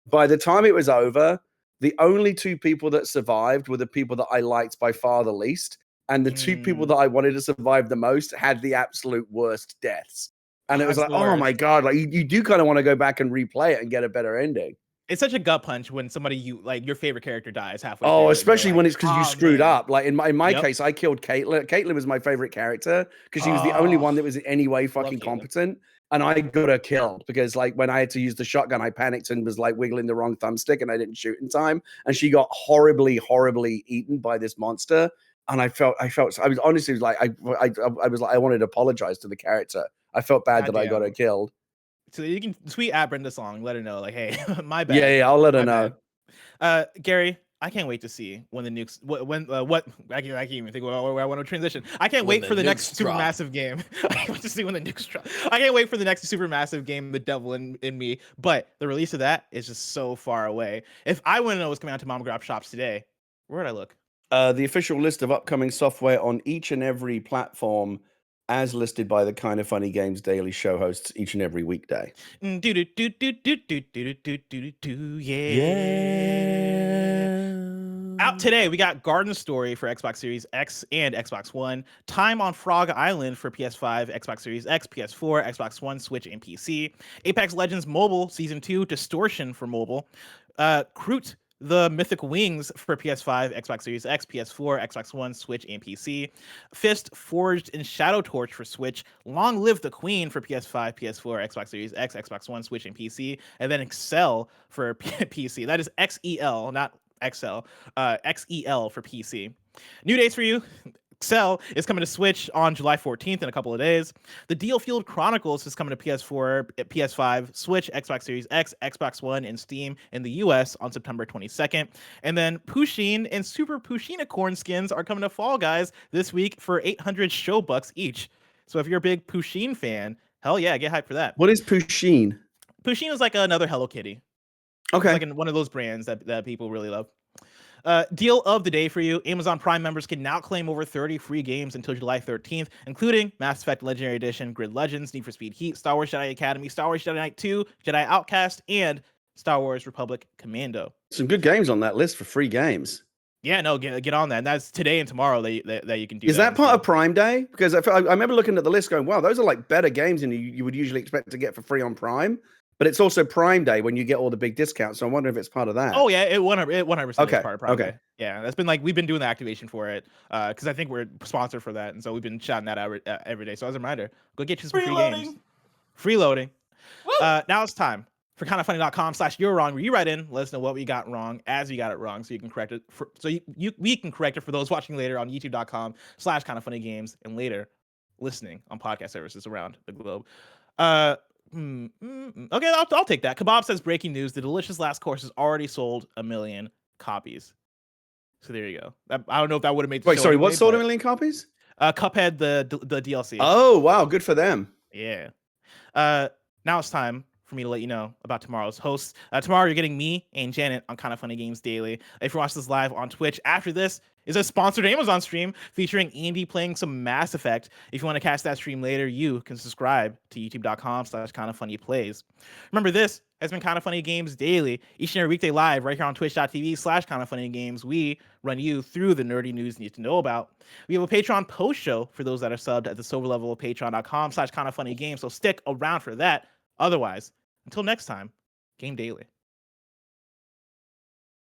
By the time it was over, the only two people that survived were the people that I liked by far the least. And the two people that I wanted to survive the most had the absolute worst deaths. And it was like, oh my God, like you do kind of want to go back and replay it and get a better ending. It's such a gut punch when somebody your favorite character dies halfway through. Oh, especially when it's because you screwed up. Like in my Yep. case, I killed Caitlyn. Caitlyn was my favorite character because she was the only one that was in any way fucking competent. And I got her killed because like when I had to use the shotgun, I panicked and was like wiggling the wrong thumbstick and I didn't shoot in time. And she got horribly, horribly eaten by this monster. And I was honestly like, I was like, I wanted to apologize to the character. I felt bad that I got her killed. So you can tweet at Brenda Song, let her know, like, hey, my bad. Yeah, I'll let her know. Gary, I can't wait to see when the nukes. I can't even think where I want to transition. I can't wait for the next Supermassive game. I can't wait to see when the nukes drop. I can't wait for the next Supermassive game, The Devil in Me. But the release of that is just so far away. If I want to know what's coming out to mom and grab shops today, where would I look? The official list of upcoming software on each and every platform, as listed by the KindaFunny Games daily show hosts each and every weekday. Out today, we got Garden Story for Xbox Series X and Xbox One, Time on Frog Island for PS5, Xbox Series X, PS4, Xbox One, Switch, and PC, Apex Legends Mobile Season 2 Distortion for mobile, Kroot the Mythic Wings for PS5, Xbox Series X, PS4, Xbox One, Switch, and PC. Fist Forged in Shadow Torch for Switch. Long Live the Queen for PS5, PS4, Xbox Series X, Xbox One, Switch, and PC. And then Excel for PC. That is XEL, not XL. XEL for PC. New dates for you. Excel is coming to Switch on July 14th in a couple of days. The Deal Field Chronicles is coming to PS4, PS5, Switch, Xbox Series X, Xbox One, and Steam in the US on September 22nd. And then Pusheen and Super Pusheen-a-corn skins are coming to Fall Guys this week for 800 show bucks each. So if you're a big Pusheen fan, hell yeah, get hyped for that. What is Pusheen? Pusheen is like another Hello Kitty. Okay. It's like one of those brands that people really love. Deal of the day for you. Amazon Prime members can now claim over 30 free games until July 13th, including Mass Effect Legendary Edition, Grid Legends, Need for Speed Heat, Star Wars Jedi Academy, Star Wars Jedi Knight 2, Jedi Outcast, and Star Wars Republic Commando. Some good games on that list for free games. Yeah, no, get on that. And that's today and tomorrow that you can do. Is that part of Prime Day? Because I remember looking at the list going, wow, those are like better games than you would usually expect to get for free on Prime. But it's also Prime Day when you get all the big discounts. So I'm wondering if it's part of that. Oh yeah, it 100% is part of Prime Okay. Day. Yeah, that's been like we've been doing the activation for it because I think we're sponsored for that, and so we've been shouting that out every day. So as a reminder, go get you some free games. Freeloading. Now it's time for KindaFunny.com/you're wrong, where you write in, let us know what we got wrong as we got it wrong, so you can correct it. We can correct it for those watching later on YouTube.com/KindaFunnyGames and later listening on podcast services around the globe. Okay, I'll take that. Kebab says, breaking news: the delicious last course has already sold 1 million copies. So there you go. I don't know if that would have made. Wait, sorry, what sold 1 million copies? Cuphead, the DLC. Oh wow, good for them. Yeah. Now it's time for me to let you know about tomorrow's hosts. Tomorrow you're getting me and Janet on KindaFunny Games Daily. If you watch this live on Twitch, after this is a sponsored Amazon stream featuring Andy playing some Mass Effect. If you want to catch that stream later, you can subscribe to youtube.com/KindaFunnyPlays. Remember, this has been KindaFunny Games Daily, each and every weekday live right here on twitch.tv/KindaFunnyGames. We run you through the nerdy news you need to know about. We have a Patreon post show for those that are subbed at the silver level of patreon.com/KindaFunnyGames. So stick around for that. Otherwise, until next time, game daily.